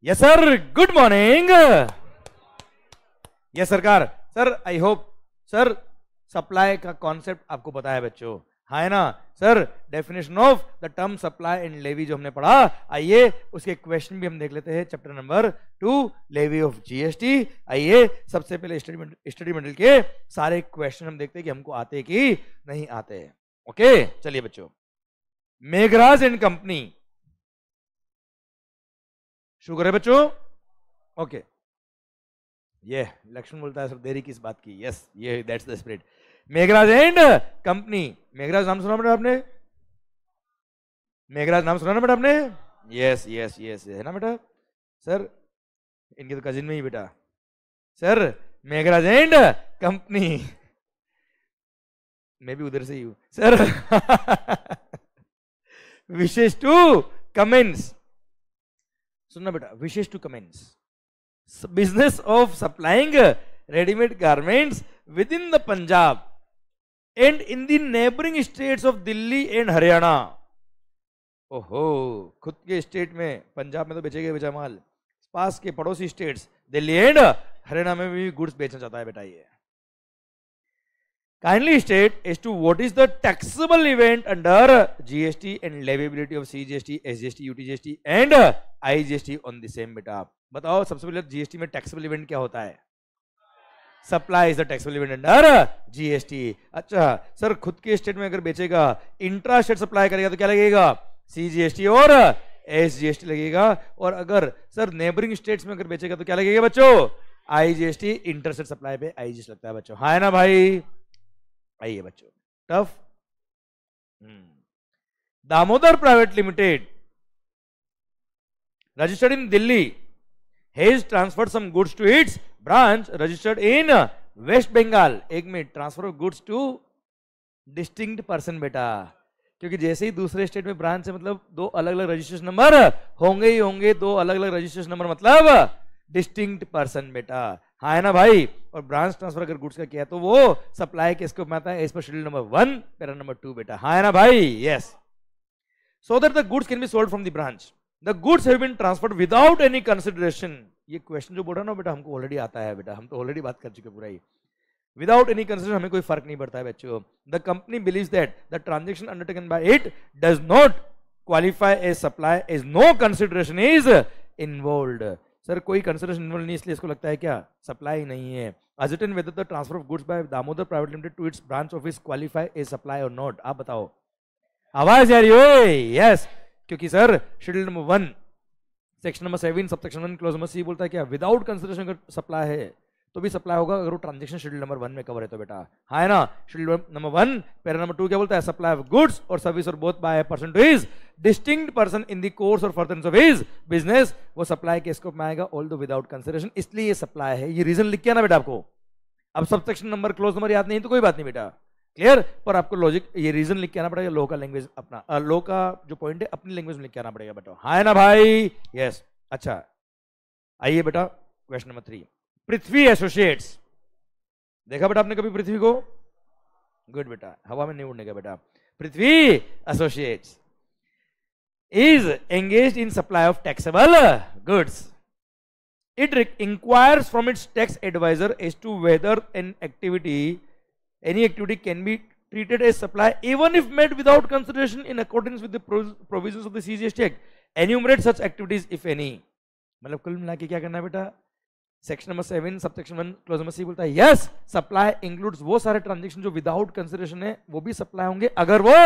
Yes sir, good morning. Yes सरकार। Sir I hope sir supply का concept आपको पता है बच्चों, हाँ है ना sir. Definition of the term supply and levy जो हमने पढ़ा, आइए उसके क्वेश्चन भी हम देख लेते हैं। Chapter number 2 levy of GST. आइए सबसे पहले स्टडी मटेरियल के सारे क्वेश्चन हम देखते हैं कि हमको आते कि नहीं आते। ओके चलिए बच्चों, मेघराज एंड कंपनी, शुगर है बच्चों। ओके, ये लक्ष्मण बोलता है सर देरी किस बात की। यस, ये that's the spirit. Meghraj and company. Meghraj नाम सुना बेटा आपने? मेघराज नाम सुना ना बेटा आपने? यस यस यस है ना बेटा। सर इनके तो कजिन में ही बेटा। सर मेघराज एंड कंपनी, मैं भी उधर से ही हूं सर। विशेष टू कमेंस, सुनना बेटा, Vishesh to commences business of supplying readymade garments with in the Punjab and in the neighbouring states of Delhi and Haryana. ओहो, खुद के स्टेट में पंजाब में तो बेचेगा बेचा माल, पास के पड़ोसी स्टेट्स दिल्ली एंड हरियाणा में भी गुड्स बेचना चाहता है बेटा ये। Kindly state as to what is the taxable event under GST and leviability of CGST, SGST, UTGST and IGST on the same. बेटा बताओ सबसे पहले जीएसटी में टैक्सेबल इवेंट क्या होता है? Supply is the taxable event under GST. अच्छा sir, खुद के स्टेट में अगर बेचेगा, इंट्रा स्टेट सप्लाई करेगा तो क्या लगेगा? सीजीएसटी और एसजीएसटी लगेगा। और अगर सर नेबरिंग स्टेट्स में अगर बेचेगा तो क्या लगेगा बच्चों? आईजीएसटी। इंटर स्टेट सप्लाई पे आईजीएसटी लगता है बच्चों, हाँ है ना भाई। आइए बच्चों, tough. Damodar private limited registered in Delhi has transferred some goods to its branch registered in West Bengal। एक minute, transfer of goods two distinct person बेटा, क्योंकि जैसे ही दूसरे स्टेट में ब्रांच है मतलब दो अलग अलग रजिस्ट्रेशन नंबर होंगे ही होंगे। दो अलग अलग रजिस्ट्रेशन नंबर मतलब डिस्टिंक्ट पर्सन बेटा, हाँ है ना भाई। और ब्रांच ट्रांसफर अगर गुड्स का किया है तो वो सप्लाई के स्कोप में आता है as per schedule number 1 para number 2 बेटा, हाँ है ना भाई। Yes, so that the goods can be sold from the branch, the goods have been transferred without any consideration. ये क्वेश्चन जो बोल रहा ना बेटा हमको ऑलरेडी आता है बेटा, हम तो ऑलरेडी बात कर चुके पूरा ही। विदाउट एनी कंसिडरेशन हमें कोई फर्क नहीं पड़ता है बच्चों। The company believes that the transaction undertaken by it does not qualify as supply as no consideration is involved. Sir कोई कंसिडरेशन इन्वॉल्व नहीं, इसलिए इसको लगता है क्या सप्लाई नहीं है। ascertain whether the transfer of goods by Damodar Private Limited to its branch office qualify as supply or not। आप बताओ, आवाज आ रही हो? यस, क्योंकि sir schedule number 1 section number 7 sub section 1 clause number C बोलता है क्या विदाउट कंसिडरेशन अगर सप्लाई है तो भी सप्लाई होगा अगर वो ट्रांजैक्शन शेड्यूल नंबर 1 में कवर है तो बेटा, हाँ है ना। शेड्यूल नंबर 1 पैरा नंबर 2 क्या बोलता है? Supply of goods or service or both by a person to his distinct person in the course or furtherance of his business, वो सप्लाई के स्कोप में आएगा ऑल दो विदाउट कंसिडरेशन, इसलिए ये सप्लाई है। ये रीजन लिख के ना बेटा आपको। अब sub section number close number याद नहीं तो कोई बात नहीं बेटा, क्लियर। पर आपको लॉजिक ये रीजन लिख के आना पड़ेगा, लो का लैंग्वेज अपना, लो का जो पॉइंट है अपनी लैंग्वेज में लिख के आना पड़ेगा बेटा, हाँ है ना भाई। यस, अच्छा आइए बेटा क्वेश्चन नंबर 3, पृथ्वी एसोसिएट्स। देखा बेटा आपने कभी पृथ्वी को? गुड बेटा, हवा में नहीं उड़ने का बेटा। Prithvi associates is engaged in supply of taxable goods. It inquires from its tax advisor as to whether any activity can be treated as supply even if made without consideration in accordance with the provisions of the CGST Act। Enumerate such activities if any। मतलब कुल मिला के क्या करना है बेटा? Section number 7 sub section 1 clause number C बोलता है यस, सप्लाई इंक्लूड्स वो सारे ट्रांजेक्शन जो विदाउट कंसिडरेशन है वो भी सप्लाई होंगे अगर वो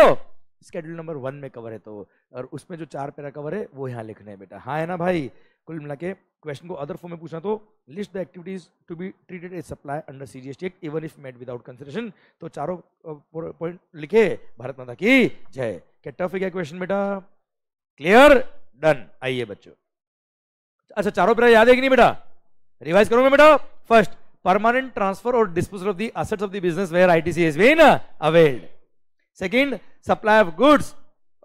शेड्यूल नंबर 1 में कवर है तो, और उसमें जो 4 पैरा कवर है वो यहाँ लिखने है बेटा, हाँ है ना भाई। कुल मिला के क्वेश्चन को अदर फॉर्म में पूछना तो list the activities to be treated as supply under CGST act even if made without consideration. तो चारों पॉइंट लिखे, भारत माता की जय। क्या टफ है क्या क्वेश्चन बेटा? Clear, done. आइए बच्चों, अच्छा चारों पैरा याद है कि नहीं बेटा? रिवाइज करूंगा बेटा। फर्स्ट, परमानेंट ट्रांसफर और disposal of the assets of the business where ITC has been availed. Second, supply of goods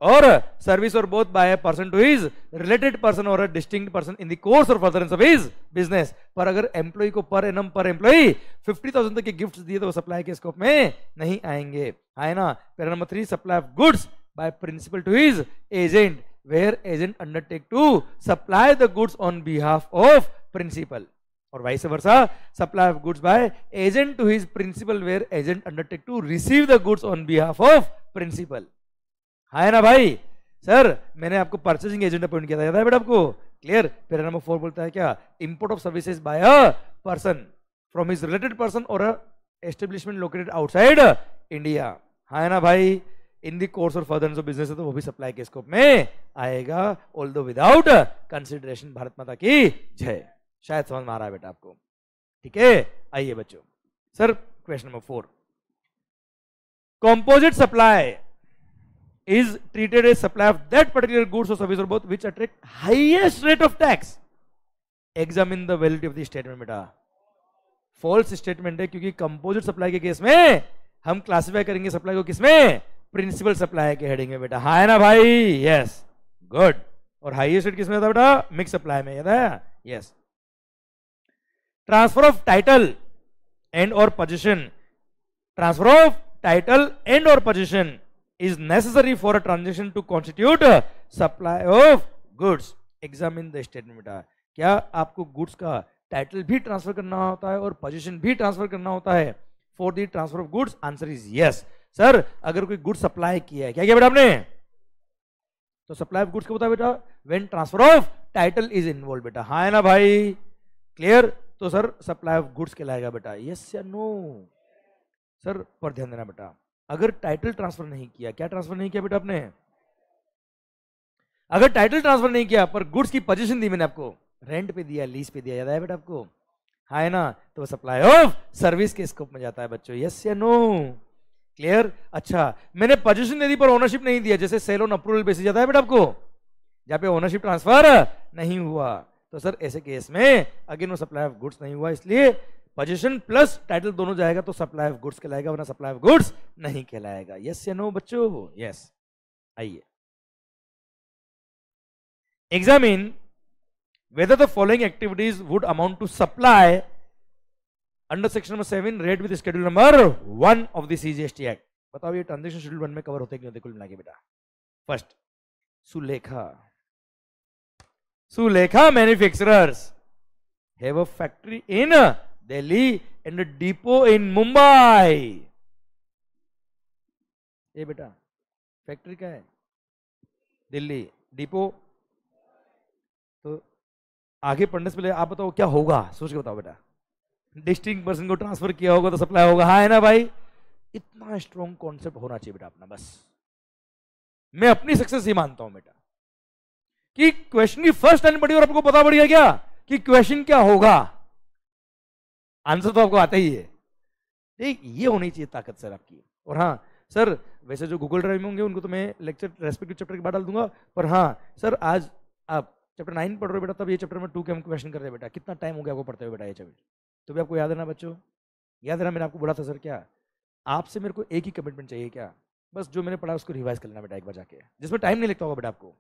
or service or both by a person to his related person or a distinct person in the course or furtherance of his business. पर अगर employ को per annum पर employ 50,000 तक के gifts दिए तो वो supply के स्कोप में नहीं आएंगे, है ना। Para number 3, supply of goods by principal to his agent where agent undertake to supply the goods on behalf of principal, or vice versa, supply of goods by agent to his principal where agent undertake to receive the goods on behalf of principal. है ना भाई? Sir मैंने आपको purchasing agent appoint किया था, याद है बेटा आपको? क्लियर? फिर नंबर 4 बोलता है क्या? Import of services bye a person from his related person or a establishment located outside India. है ना भाई? इन दी कोर्स और फर्दर बिजनेस है तो वो भी सप्लाई के स्कोप में आएगा, ऑल्दो विदाउट कंसिडरेशन. भारत माता की जय. शायद समझ में आ रहा है बेटा आपको? ठीक है, आइए बच्चों. Sir question number 4, composite supply is treated as supply of that particular goods or service or both which attract highest rate of tax. Examine the validity of the statement बेटा. फॉल्स स्टेटमेंट है क्योंकि composite supply के case में हम classify करेंगे supply को किसमें? Principal supply के हेडिंग में बेटा. हाँ है ना भाई? Yes, good. और हाईएस्ट रेट किसमें था बेटा? मिक्स सप्लाई में, याद है? Yes. Transfer of title and or possession. Transfer of title and or possession is necessary for a transaction to constitute a supply of goods. Examine the statement बेटा. क्या आपको goods का टाइटल भी transfer करना होता है और पोजीशन भी ट्रांसफर करना होता है for the transfer of goods? Answer is yes. Sir अगर कोई गुड्स सप्लाई किया है, क्या किया बेटा आपने? तो सप्लाई ऑफ गुड्स क्या होता है बेटा? When transfer of title is involve बेटा. हाँ है ना भाई? क्लियर? तो सर सप्लाई ऑफ गुड्स कहलाएगा बेटा. यस या नो? सर पर ध्यान देना बेटा, अगर टाइटल ट्रांसफर नहीं किया, क्या ट्रांसफर नहीं किया बेटा आपने? अगर टाइटल ट्रांसफर नहीं किया पर गुड्स की पोजीशन दी मैंने आपको, रेंट पे दिया, लीज पे दिया, याद है बेटा आपको? हाँ है ना? तो सप्लाई ऑफ सर्विस के स्कोप में जाता है बच्चों. यस या नो? क्लियर? अच्छा, मैंने पोजीशन दे दी पर ओनरशिप नहीं दिया, जैसे सेल ऑन अप्रूवल बेसिस, जाता है बेटा आपको? जहां पे ओनरशिप ट्रांसफर नहीं हुआ, तो सर ऐसे केस में अगेन वो सप्लाई ऑफ गुड्स नहीं हुआ, इसलिए पोजीशन प्लस टाइटल दोनों जाएगा तो सप्लाई ऑफ गुड्स कहलाएगा, वरना सप्लाई ऑफ गुड्स नहीं कहलाएगा. यस या नो बच्चों? यस. आइए, examine whether the following activities would amount to supply under section number 7 read with schedule number 1 of the CGST Act. बताओ ये ट्रांजेक्शन शेड्यूल 1 में कवर होते हैं कि कुल मिला के बेटा? First, Sulekha manufacturers have a factory in Delhi and a depot in Mumbai. ये बेटा फैक्ट्री का है दिल्ली, डिपो. तो आगे पढ़ने से पहले आप बताओ क्या होगा, सोच के बताओ बेटा. डिस्टिंक्ट पर्सन को ट्रांसफर किया होगा तो सप्लाई होगा. हाँ है ना भाई? इतना स्ट्रॉन्ग कॉन्सेप्ट होना चाहिए बेटा अपना. बस मैं अपनी सक्सेस ही मानता हूं बेटा कि क्वेश्चन की फर्स्ट लाइन पढ़ी और आपको पता पड़ गया क्या कि क्वेश्चन क्या होगा. आंसर तो आपको आता ही है. ठीक, ये होनी चाहिए ताकत सर आपकी. और हाँ सर, वैसे जो गूगल ड्राइव में होंगे उनको तो मैं लेक्चर रेस्पेक्टिव चैप्टर के बाद डाल दूंगा, पर हाँ सर आज आप चैप्टर 9 पढ़ रहे हो बेटा, तब ये चैप्टर में 2 के हम क्वेश्चन कर रहे हैं बेटा. कितना टाइम हो गया आपको पढ़ते हुए बेटा ये चैप्टर? तो भी आपको याद है ना बच्चों? याद है ना? मैंने आपको बोला था सर क्या आपसे मेरे को एक ही कमिटमेंट चाहिए क्या? बस जो मैंने पढ़ा उसको रिवाइज कर लेना बेटा एक बार जाके, जिसमें टाइम नहीं लगता होगा बेटा आपको.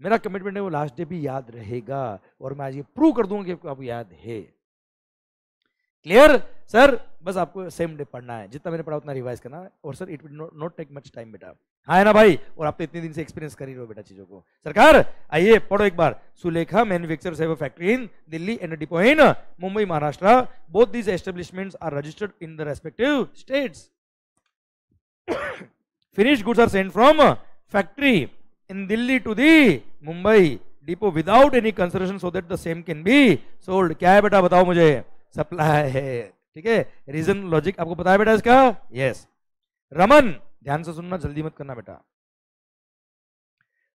मेरा कमिटमेंट है वो लास्ट डे भी याद रहेगा और मैं आज ये प्रूव कर दूंगा कि आपको याद है. Clear sir? बस आपको सेम डे पढ़ना है, जितना मैंने पढ़ा उतना रिवाइज करना है. और sir it will not take much time बेटा. हाँ है ना भाई? और आप तो इतने दिन से एक्सपीरियंस कर ही रहे हो बेटा चीजों को. सरकार आइए पढ़ो एक बार. Sulekha manufacturers have a factory in Delhi and a depot in Mumbai Maharashtra. Both these establishments are registered in the respective states. Finished goods are sent from factory in Delhi to the Mumbai depot without any consideration so that the same can be sold. क्या है बेटा बताओ मुझे? Supply है. ठीक है, reason logic आपको पता है बेटा इसका? यस. रमन, ध्यान से सुनना, जल्दी मत करना बेटा.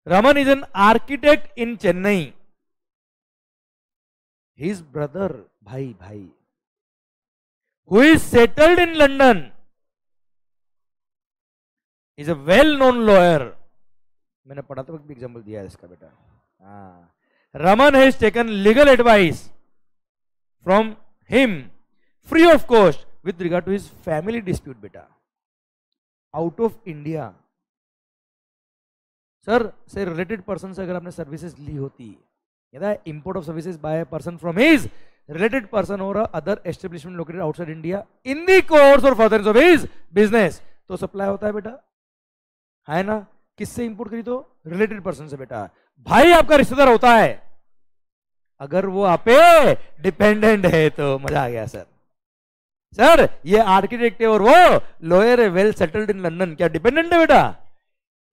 Raman is an architect in Chennai. His brother, भाई who is settled in London is a well known lawyer. मैंने पढ़ाते वक्त भी एग्जाम्पल दिया है इसका बेटा. हाँ, Raman has taken legal advice from him free of cost with regard to his family dispute बेटा out of India. सर से रिलेटेड पर्सन से अगर आपने सर्विसेज ली होती, याद है, import of services by person from his related person or other establishment located outside India in the course or furtherance of his business, तो सप्लाई होता है बेटा. है ना? किससे इंपोर्ट करी? तो रिलेटेड पर्सन से बेटा। भाई आपका रिश्तेदार होता है, अगर वो आप पे डिपेंडेंट है तो मजा आ गया सर। सर ये आर्किटेक्ट है और वो लॉयर है, वेल सेटल्ड इन लंदन, क्या डिपेंडेंट है बेटा?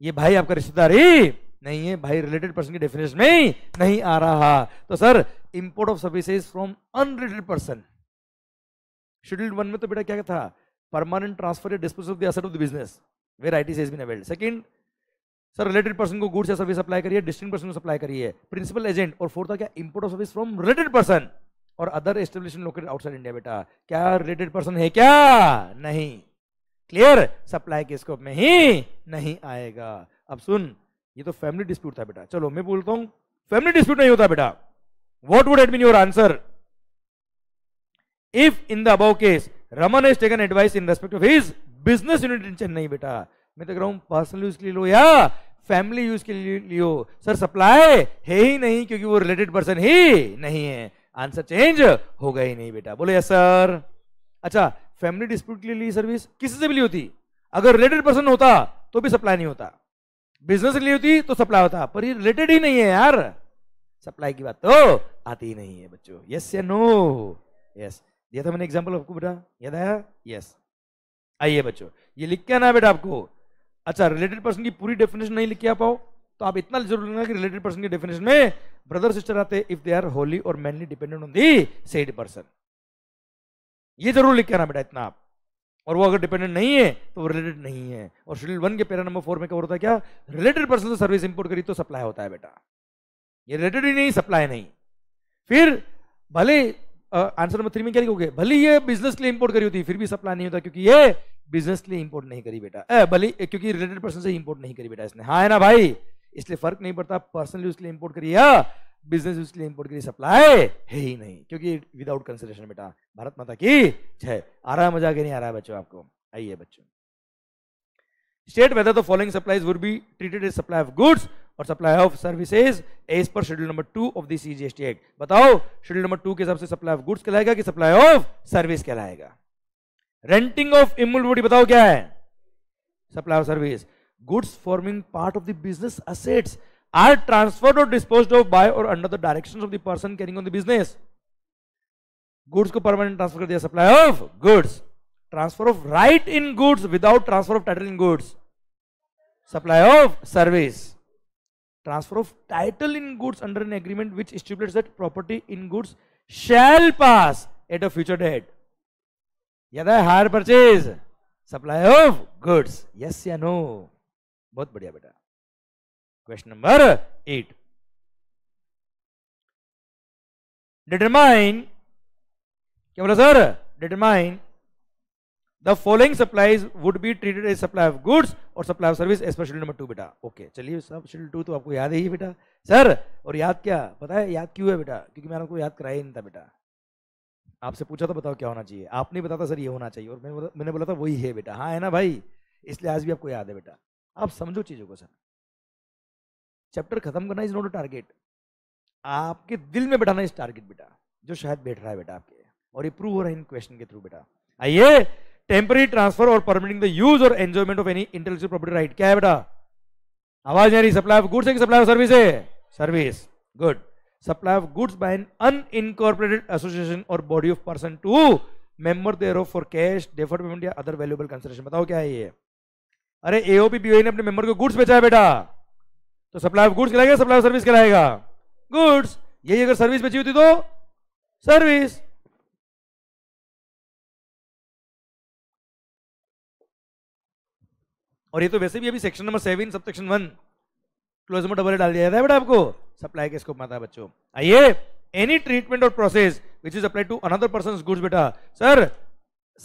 ये भाई आपका रिश्तेदार ही नहीं है, भाई रिलेटेड पर्सन की डेफिनेशन में ही नहीं आ रहा। तो sir import of services from unrelated person, scheduled 1 में तो बेटा क्या था? परमानेंट ट्रांसफर या disposal of the asset of the business where IT has been availed. Second sir related person को गुड्स या सर्विस सप्लाई करिए, डिस्टिंक्ट पर्सन को सप्लाई करिए, प्रिंसिपल एजेंट। और फोर्थ था क्या? Import of service from related person or other establishment located outside India. बेटा क्या रिलेटेड पर्सन है क्या? नहीं। क्लियर? सप्लाई के स्कोप में ही नहीं आएगा। अब सुन, ये तो फैमिली डिस्प्यूट था बेटा। चलो मैं बोलता हूं फैमिली डिस्प्यूट नहीं होता बेटा। What would have been your answer if in the above case Raman has taken advice in respect of his business unit in Chennai? बेटा मैं तो कह रहा हूं पर्सनल यूज के लिए लो या फैमिली यूज के लिए लियो। सर सप्लाई है ही नहीं क्योंकि वो रिलेटेड पर्सन ही नहीं है। आंसर चेंज होगा ही नहीं बेटा। बोले यस सर। अच्छा फैमिली डिस्प्यूट के लिए ली सर्विस किसी से भी ली होती, अगर रिलेटेड पर्सन होता तो भी सप्लाई नहीं होता, बिजनेस के लिए होती तो सप्लाई होता, पर ये रिलेटेड ही नहीं है यार, सप्लाई की बात तो आती ही नहीं है बच्चों। यस या नो? यस दिया था मैंने एग्जांपल आपको बेटा, याद आया? यस। आइए बच्चों ये लिख के आना है बेटा आपको। अच्छा रिलेटेड पर्सन की पूरी डेफिनेशन नहीं लिख के आ पाओ तो आप इतना जरूर लिखना कि रिलेटेड पर्सन की डेफिनेशन में ब्रदर सिस्टर आते if they are wholly or mainly dependent on the said person, ये जरूर लिख के आना बेटा इतना आप। और वो अगर डिपेंडेंट नहीं है तो वो रिलेटेड नहीं है। और शेड्यूल 1 के पैरा नंबर 4 में क्या होता है? क्या रिलेटेड पर्सन से सर्विस इंपोर्ट करी तो सप्लाई होता है बेटा, ये रिलेटेड ही नहीं सप्लाई नहीं। फिर भले आंसर नंबर 3 में क्या लिखोगे? भले ये बिजनेस के लिए इंपोर्ट करी होती फिर भी सप्लाई नहीं होता क्योंकि ये बिजनेस के लिए इंपोर्ट नहीं करी बेटा, भले क्योंकि रिलेटेड पर्सन से इंपोर्ट नहीं करी बेटा इसने। हाँ है ना भाई? इसलिए फर्क नहीं पड़ता पर्सनल यूज के लिए इंपोर्ट करी या बिजनेस यूज के लिए इंपोर्ट करी, सप्लाई है ही नहीं क्योंकि विदाउट कंसिडरेशन बेटा। भारत माता की जय। आ रहा है मजा के नहीं आ रहा है बच्चों आपको? आइए बच्चों state whether the following supplies would be treated as supply of goods or supply of services as per schedule number 2 of the CGST act. बताओ शेड्यूल नंबर 2 के हिसाब से सप्लाई ऑफ गुड्स कहलाएगा कि सप्लाई ऑफ सर्विस कहलाएगा? Renting of immovable body बताओ क्या है? Supply of service. Goods forming part of the business assets are transferred or disposed of by or under the directions of the person carrying on the business. Goods को permanent transfer कर दिया, supply of goods. Transfer of right in goods without transfer of title in goods, supply of service. Transfer of title in goods under an agreement which stipulates that property in goods shall pass at a future date. याद है? hire purchase, supply of goods. Yes या no? बहुत बढ़िया बेटा। Question number 8. Determine, क्या बोला sir? Determine the following supplies would be treated as supply of goods और supply of service as per schedule number 2 बेटा। ओके चलिए सब schedule 2 तो आपको याद है ही बेटा सर। और याद क्या पता है? याद क्यों है बेटा? क्योंकि मैंने आपको याद कराया ही नहीं था बेटा। आपसे पूछा था बताओ क्या होना चाहिए, आप नहीं बताता सर ये होना चाहिए, और मैंने बोला था वही है बेटा। हाँ है ना भाई? इसलिए आज भी आपको याद है बेटा। आप समझो चीजों को सर। चैप्टर खत्म करना इज नॉट अ टारगेट, आपके दिल में बैठाना इस टारगेट बेटा, जो शायद बैठ रहा है बेटा आपके, और ये प्रूव हो रहा है इन क्वेश्चन के थ्रू बेटा। आइए टेम्पररी ट्रांसफर और परमिटिंग द यूज और enjoyment of any intellectual property right क्या है बेटा? आवाज नहीं आ रही। सप्लाई ऑफ गुड्स है कि सप्लाई ऑफ सर्विस है? Service. Good. Supply of goods by an unincorporated association or body of person to member thereof for cash, deferred payment या अदर वैल्यूएबल कंसिडरेशन। बताओ क्या है ये? अरे एओपी बीओई ने अपने मेंबर को गुड्स बेचा है बेटा, तो सप्लाई ऑफ गुड्स कहलाएगा, सप्लाई ऑफ सर्विस कहलाएगा? गुड्स। यही अगर सर्विस बेची होती तो सर्विस। और ये तो वैसे भी अभी सेक्शन नंबर 7 सबसेक्शन 1 क्लोज में डबल डाल दिया था बेटा आपको, सप्लाई के स्कोप में आता है बच्चों। आइए any treatment or process which is applied to another person goods बेटा। Sir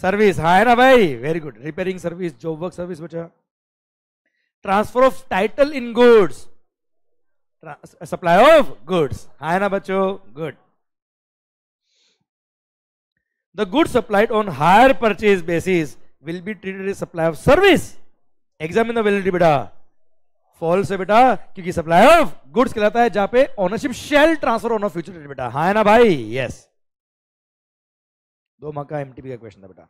service. हाँ है ना भाई? Very good. Repairing service, job work service बचा। Transfer of title in goods, supply of goods. हाँ है ना बच्चों? Good. The goods supplied on hire purchase basis will be treated as supply of service. Examine the validity बेटा। False है बेटा, क्योंकि supply of goods कहलाता है जहां पे ownership shall transfer on future date बेटा। हाँ है ना भाई? यस। 2 मार्क का एमटीपी का क्वेश्चन था बेटा।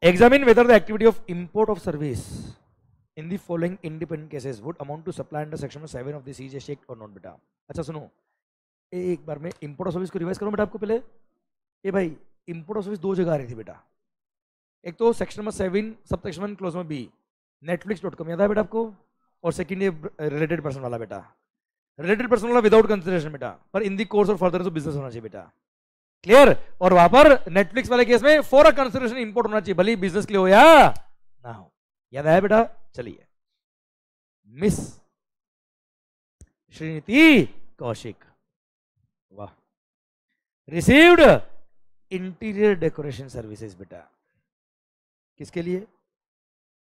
Examine whether the activity of import of service in the following independent cases would amount to supply under section 7 of the CGST शेक और नॉट बेटा। अच्छा सुनो, एक बार मैं इंपोर्ट ऑफ सर्विस को रिवाइज करूं बेटा आपको पहले। ये भाई इंपोर्ट ऑफ सर्विस दो जगह आ रही थी बेटा, एक तो section number 7 sub section 1 clause में बी netflix.com याद है बेटा आपको, और सेकंड ये रिलेटेड पर्सन वाला बेटा, रिलेटेड पर्सन वाला विदाउट कंसिडरेशन बेटा, पर इन दी कोर्स और फर्दर बिजनेस होना चाहिए बेटा, क्लियर। और वहां पर नेटफ्लिक्स वाले केस में फॉर अ कंसिडरेशन इंपोर्ट होना चाहिए, भले बिजनेस के लिए हो या ना हो। याद आया बेटा? चलिए, मिस श्रीनिधि कौशिक, वाह, रिसीव्ड इंटीरियर डेकोरेशन सर्विसेज बेटा, किसके लिए?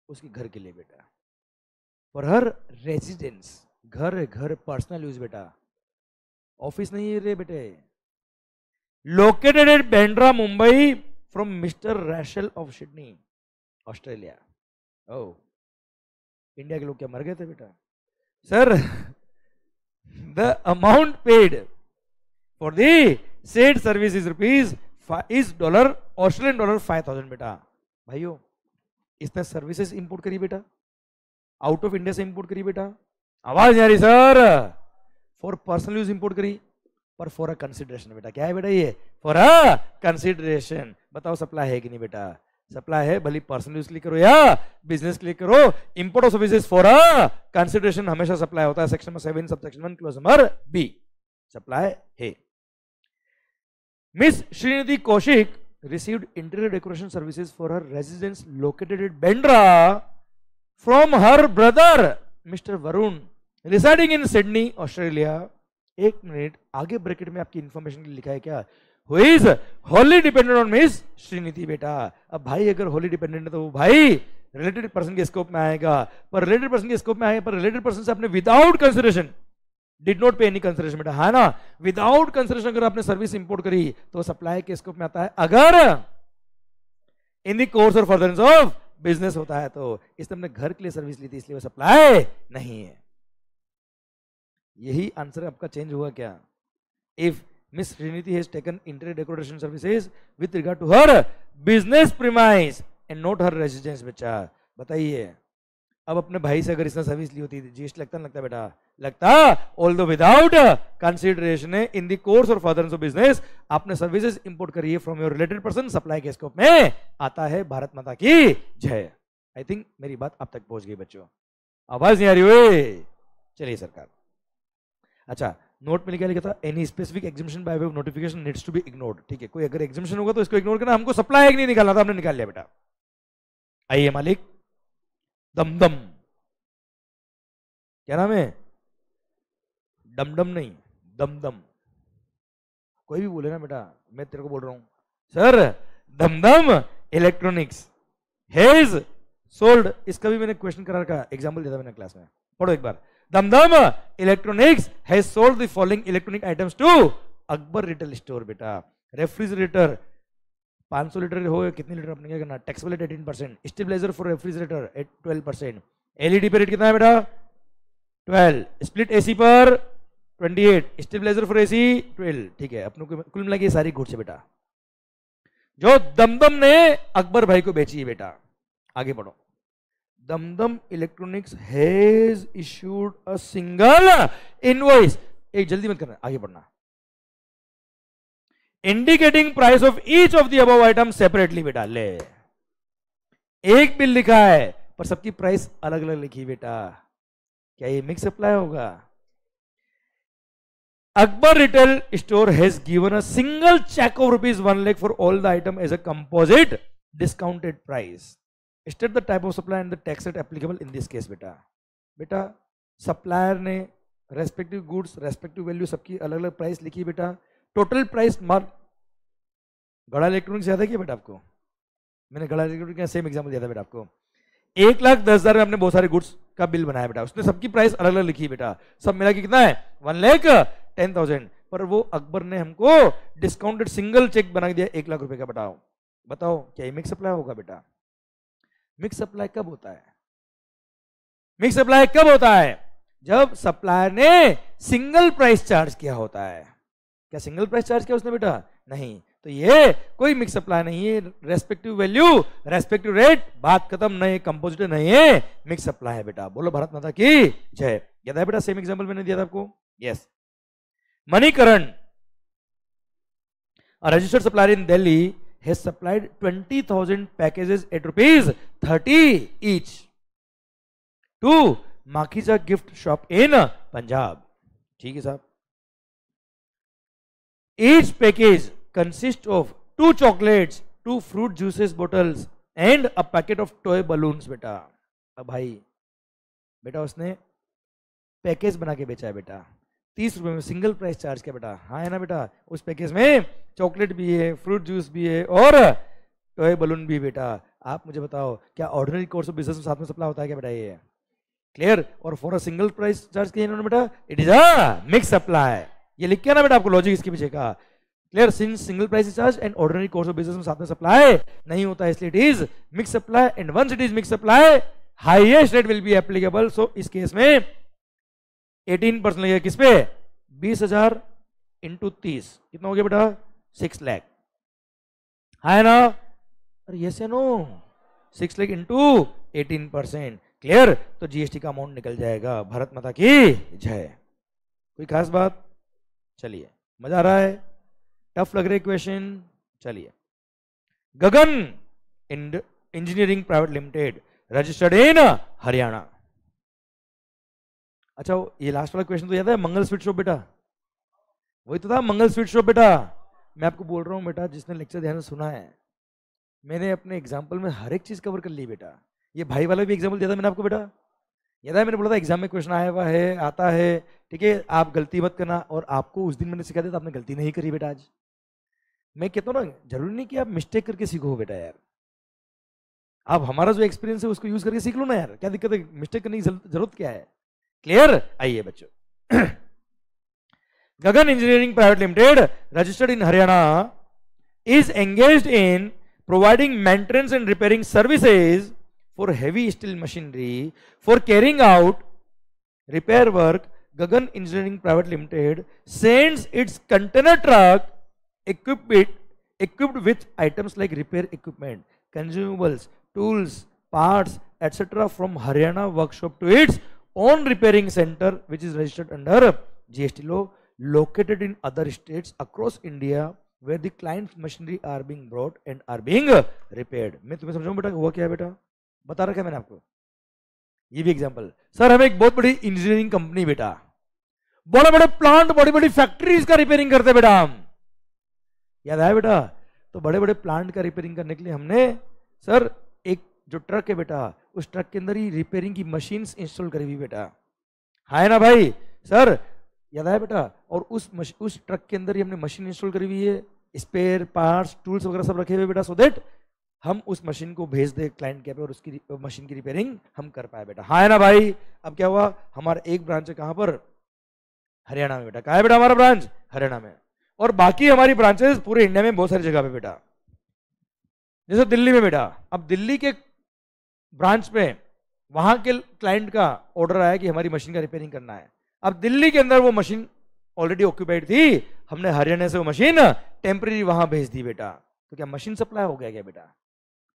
उसके घर के लिए बेटा, फॉर हर रेजिडेंस, घर घर पर्सनल यूज बेटा, ऑफिस नहीं है रे बेटे। Located at Bandra Mumbai from mister racial of Sydney Australia. Oh, India के लोग क्या मर गए थे बेटा? Sir, the amount paid for the said service is rupees is dollar Australian dollar 5000 बेटा। भाइयों, इसने सर्विसेज इंपोर्ट करी बेटा, आउट ऑफ इंडिया से इंपोर्ट करी बेटा, आवाज नहीं आ रही sir, for personal use import करी, पर फॉर अ कंसिडरेशन बेटा। क्या है बेटा ये? For a consideration. बताओ सप्लाई है कि नहीं बेटा? सप्लाई है, भले पर्सनल यूज के लिए करो या बिजनेस के लिए करो। Import of services for a consideration हमेशा सप्लाई होता है, section number 7 sub section 1 clause number B, supply है। Miss Shrinidhi Kaushik received interior decoration services for her residence located at Bandra from her brother Mr. Varun residing in Sydney, Australia। एक minute, आगे bracket में आपकी information के लिए लिखा है क्या? Who is wholly dependent on Miss Srinidhi बेटा। अब भाई अगर wholly dependent है तो वो भाई रिलेटेड पर्सन के स्कोप में आएगा, पर रिलेटेड पर्सन के स्कोप में आएगा, पर रिलेटेड पर्सन से आपने विदाउट कंसिडरेशन डिड नॉट पे एनी कंसिडरेशन बेटा, है ना? विदाउट कंसिडरेशन अगर आपने सर्विस इंपोर्ट करी तो सप्लाई के स्कोप में आता है, अगर इन the course or furtherance of business होता है तो। इसने अपने घर के लिए सर्विस ली थी इसलिए वो सप्लाई नहीं है। यही आंसर आपका चेंज हुआ क्या? If miss Shrinidhi has taken interior decoration services with regard to her business premise and not her residence बेटा। बताइए, अब अपने भाई से अगर इसने सर्विस ली होती जीएसटी लगता लगता बेटा? लगता। Although without consideration in the course or furtherance of business आपने सर्विसेज इंपोर्ट करी है from your related person, supply के स्कोप में आता है। भारत माता की जय। आई थिंक मेरी बात आप तक पहुंच गई बच्चों, आवाज नहीं आ रही हुई? चलिए सरकार। अच्छा, नोट में लिखा था any specific exemption by way of notification needs to be ignored. ठीक है, कोई अगर एग्जामिशन होगा तो इसको इग्नोर करना। हमको सप्लाई है कि नहीं निकालना था, हमने निकाल लिया बेटा। आइए मालिक, दमदम, क्या नाम है? डमडम नहीं, दमदम। कोई भी बोले ना बेटा, मैं तेरे को बोल रहा हूं sir, Dumdum electronics has sold. इसका भी मैंने क्वेश्चन करा रखा, एग्जांपल दिया था मैंने क्लास में, पढ़ो एक बार। Dumdum electronics has sold the following electronic items to Akbar retail store बेटा। रेफ्रिजरेटर 500 लीटर हो, कितने लीटर आपने क्या करना? Taxable at 18%, stabiliser for refrigerator at 12%, LED पे रेट कितना है बेटा? 12, स्प्लिट एसी पर 28, स्टेबलाइजर फॉर एसी 12। ठीक है, अपनों को कुल मिला के सारी गुड्स है बेटा जो दमदम ने अकबर भाई को बेची है बेटा। आगे बढ़ो। Dumdum electronics has issued a single invoice, एक जल्दी मत करना, आगे बढ़ना, indicating price of each of the above item separately बेटा। ले, एक बिल लिखा है पर सबकी प्राइस अलग अलग लिखी बेटा, क्या ये मिक्स सप्लाई होगा? Akbar retail store has given a single cheque of ₹1 lakh for all the item as a composite discounted price. State the type of supply and the tax rate applicable in this case बेटा। बेटा supplier ने respective goods respective value सबकी अलग अलग price लिखी बेटा। Total price mark गड़ा electronics याद है क्या बेटा आपको? मैंने गड़ा इलेक्ट्रॉनिक का सेम एग्जांपल दिया था बेटा आपको। 1,10,000 में हमने बहुत सारे गुड्स का बिल बनाया बेटा, उसने सबकी प्राइस अलग अलग लिखी बेटा, सब मिला के कितना है? 1,10,000। पर वो अकबर ने हमको डिस्काउंटेड सिंगल चेक बना दिया 1 लाख रुपए का। बताओ बताओ क्या ये मिक्स सप्लाई होगा बेटा? मिक्स सप्लाई कब होता है? मिक्स सप्लाई कब होता है? जब सप्लायर ने सिंगल प्राइस चार्ज किया होता है। क्या सिंगल प्राइस चार्ज किया उसने बेटा? नहीं। तो ये कोई मिक्स सप्लाई नहीं है, रेस्पेक्टिव वैल्यू रेस्पेक्टिव रेट, बात खत्म, नहीं कंपोजिट नहीं है, मिक्स सप्लाई है बेटा। बोलो भारत माता की जय। याद है बेटा सेम एग्जांपल मैंने दिया था आपको? Yes. Manikaran, a registered supplier in Delhi has supplied 20,000 packages at rupees 30 each to Makhiza gift shop in Punjab. ठीक है साहब। Each package consists of 2 chocolates, 2 fruit juices bottles and a packet of toy balloons बेटा। अब भाई बेटा उसने package बना के बेचा है बेटा, 30 रुपए में, सिंगल प्राइस चार्ज किया बेटा। हाँ है ना बेटा? उस पैकेज में चॉकलेट भी है, फ्रूट जूस भी है और टॉय बलून भी बेटा। आप मुझे बताओ क्या ऑर्डिनरी कोर्स ऑफ बिजनेस में साथ में सप्लाई होता है क्या बेटा? ये क्लियर? और for a single price charge किया इन्होंने बेटा, it is a mix supply. ये लिख के ना बेटा आपको लॉजिक इसके पीछे का। Clear? Since single price charge and ordinary course of business में साथ में सप्लाई नहीं होता है, इसलिए it is mix supply. And once it is mix supply, highest rate will be applicable. So इस केस में 18% लगेगा किस पे? 20,000 इंटू 30 कितना हो गया बेटा? 6 लाख। है ना? अरे यस या नो? 6 लाख इंटू 18%। क्लियर? तो जीएसटी का अमाउंट निकल जाएगा। भारत माता की जय। कोई खास बात? चलिए, मजा आ रहा है? टफ लग रहा है क्वेश्चन? चलिए, Gagan engineering private limited registered in Haryana. अच्छा, ये लास्ट वाला क्वेश्चन तो याद है? मंगल स्वीट शॉप बेटा, वही तो था, मंगल स्वीट शॉप बेटा। मैं आपको बोल रहा हूँ बेटा, जिसने लेक्चर ध्यान से सुना है, मैंने अपने एग्जाम्पल में हर एक चीज कवर कर ली बेटा। ये भाई वाला भी एग्जाम्पल दिया था मैंने आपको बेटा, याद है? मैंने बोला था एग्जाम में क्वेश्चन आया हुआ है, आता है, ठीक है, आप गलती मत करना। और आपको उस दिन मैंने सिखा दिया था, आपने गलती नहीं करी बेटा। आज मैं कहता हूँ ना, जरूरी नहीं कि आप मिस्टेक करके सीखो बेटा यार, आप हमारा जो एक्सपीरियंस है उसको यूज करके सीख लो ना यार, क्या दिक्कत है? मिस्टेक करने की जरूरत क्या है? क्लियर? आइए बच्चों, Gagan engineering private limited registered in Haryana is engaged in providing maintenance and repairing services for heavy steel machinery. For carrying out repair work, Gagan Engineering Private Limited sends its container truck equipped with items like repair equipment, consumables, tools, parts, etc. from Haryana workshop to its own repairing center, which is registered under GST law, located in other states across India, where the client's machinery are being brought and are being repaired. मैं तुम्हें समझाऊं बेटा हुआ क्या है बेटा? बता रखा है मैंने आपको। ये भी एग्जांपल। सर हमें एक बहुत बड़ी इंजीनियरिंग कंपनी बेटा, बड़े बड़े प्लांट, बड़ी बड़ी फैक्ट्रीज का रिपेयरिंग करते बेटा हम, याद आया बेटा? तो बड़े बड़े प्लांट का रिपेयरिंग करने के लिए हमने सर एक जो ट्रक है बेटा, उस ट्रक के अंदर ही रिपेयरिंग की मशीन इंस्टॉल करी हुई बेटा। है ना भाई? सर याद आया बेटा? और उस ट्रक के अंदर ही हमने मशीन इंस्टॉल करी हुई है, स्पेयर पार्ट्स, टूल्स वगैरह सब रखे हुए बेटा, सो दैट हम उस मशीन को भेज दे क्लाइंट के पे और उसकी मशीन की रिपेयरिंग हम कर पाए बेटा। हाँ है ना भाई? अब क्या हुआ, हमारा एक ब्रांच है कहां पर? हरियाणा में बेटा। कहा है बेटा हमारा ब्रांच? हरियाणा में। और बाकी हमारी ब्रांचेस पूरे इंडिया में बहुत सारी जगह पे बेटा, जैसे दिल्ली में बेटा। अब दिल्ली के ब्रांच पे वहां के क्लाइंट का ऑर्डर आया कि हमारी मशीन का रिपेयरिंग करना है। अब दिल्ली के अंदर वो मशीन ऑलरेडी ऑक्यूपाइड थी, हमने हरियाणा से वो मशीन टेम्परेरी वहां भेज दी बेटा। तो क्या मशीन सप्लाई हो गया क्या बेटा?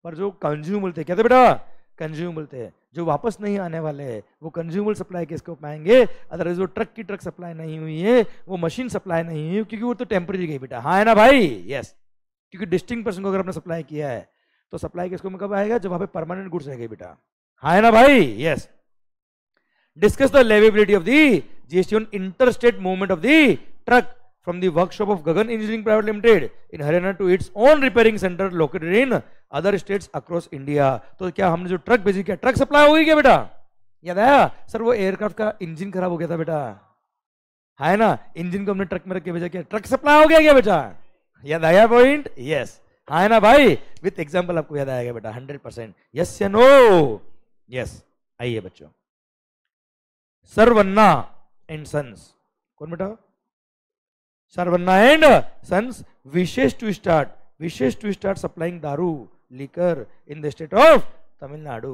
पर जो कंज्यूमल थे, क्या थे बेटा? कंज्यूमल थे, जो वापस नहीं आने वाले हैं, वो कंज्यूमल सप्लाई के इसको पाएंगे। अदरवाइज वो ट्रक की ट्रक सप्लाई नहीं हुई है, वो मशीन सप्लाई नहीं हुई, क्योंकि वो तो टेम्परेरी गई बेटा। हाँ है ना भाई? यस। क्योंकि डिस्टिंक्ट पर्सन को अगर आपने सप्लाई किया है तो सप्लाई किसको में कब आएगा? जब वहां पे परमानेंट गुड्स रहेंगे बेटा। हाँ है ना भाई? Yes. Discuss the leviability of the GST on interstate movement of the truck from the workshop of Gagan Engineering Private Limited in Haryana to its own repairing center located in other states across India. तो क्या हमने जो truck भेजी, क्या truck supply हो गई क्या बेटा? याद आया? सर वो एयरक्राफ्ट का इंजन खराब हो गया था बेटा, है ना? इंजन को हमने ट्रक में रख के भेजा, क्या ट्रक सप्लाई हो गया क्या बेटा? याद आया पॉइंट? यस। है ना भाई? विथ एग्जाम्पल आपको याद आएगा बेटा 100%। यस या नो? यस। आइए बच्चों, सरवन्ना एंड सन्स, कौन बेटा? Saravana and sons wishes to start supplying daru liquor in the state of Tamil Nadu.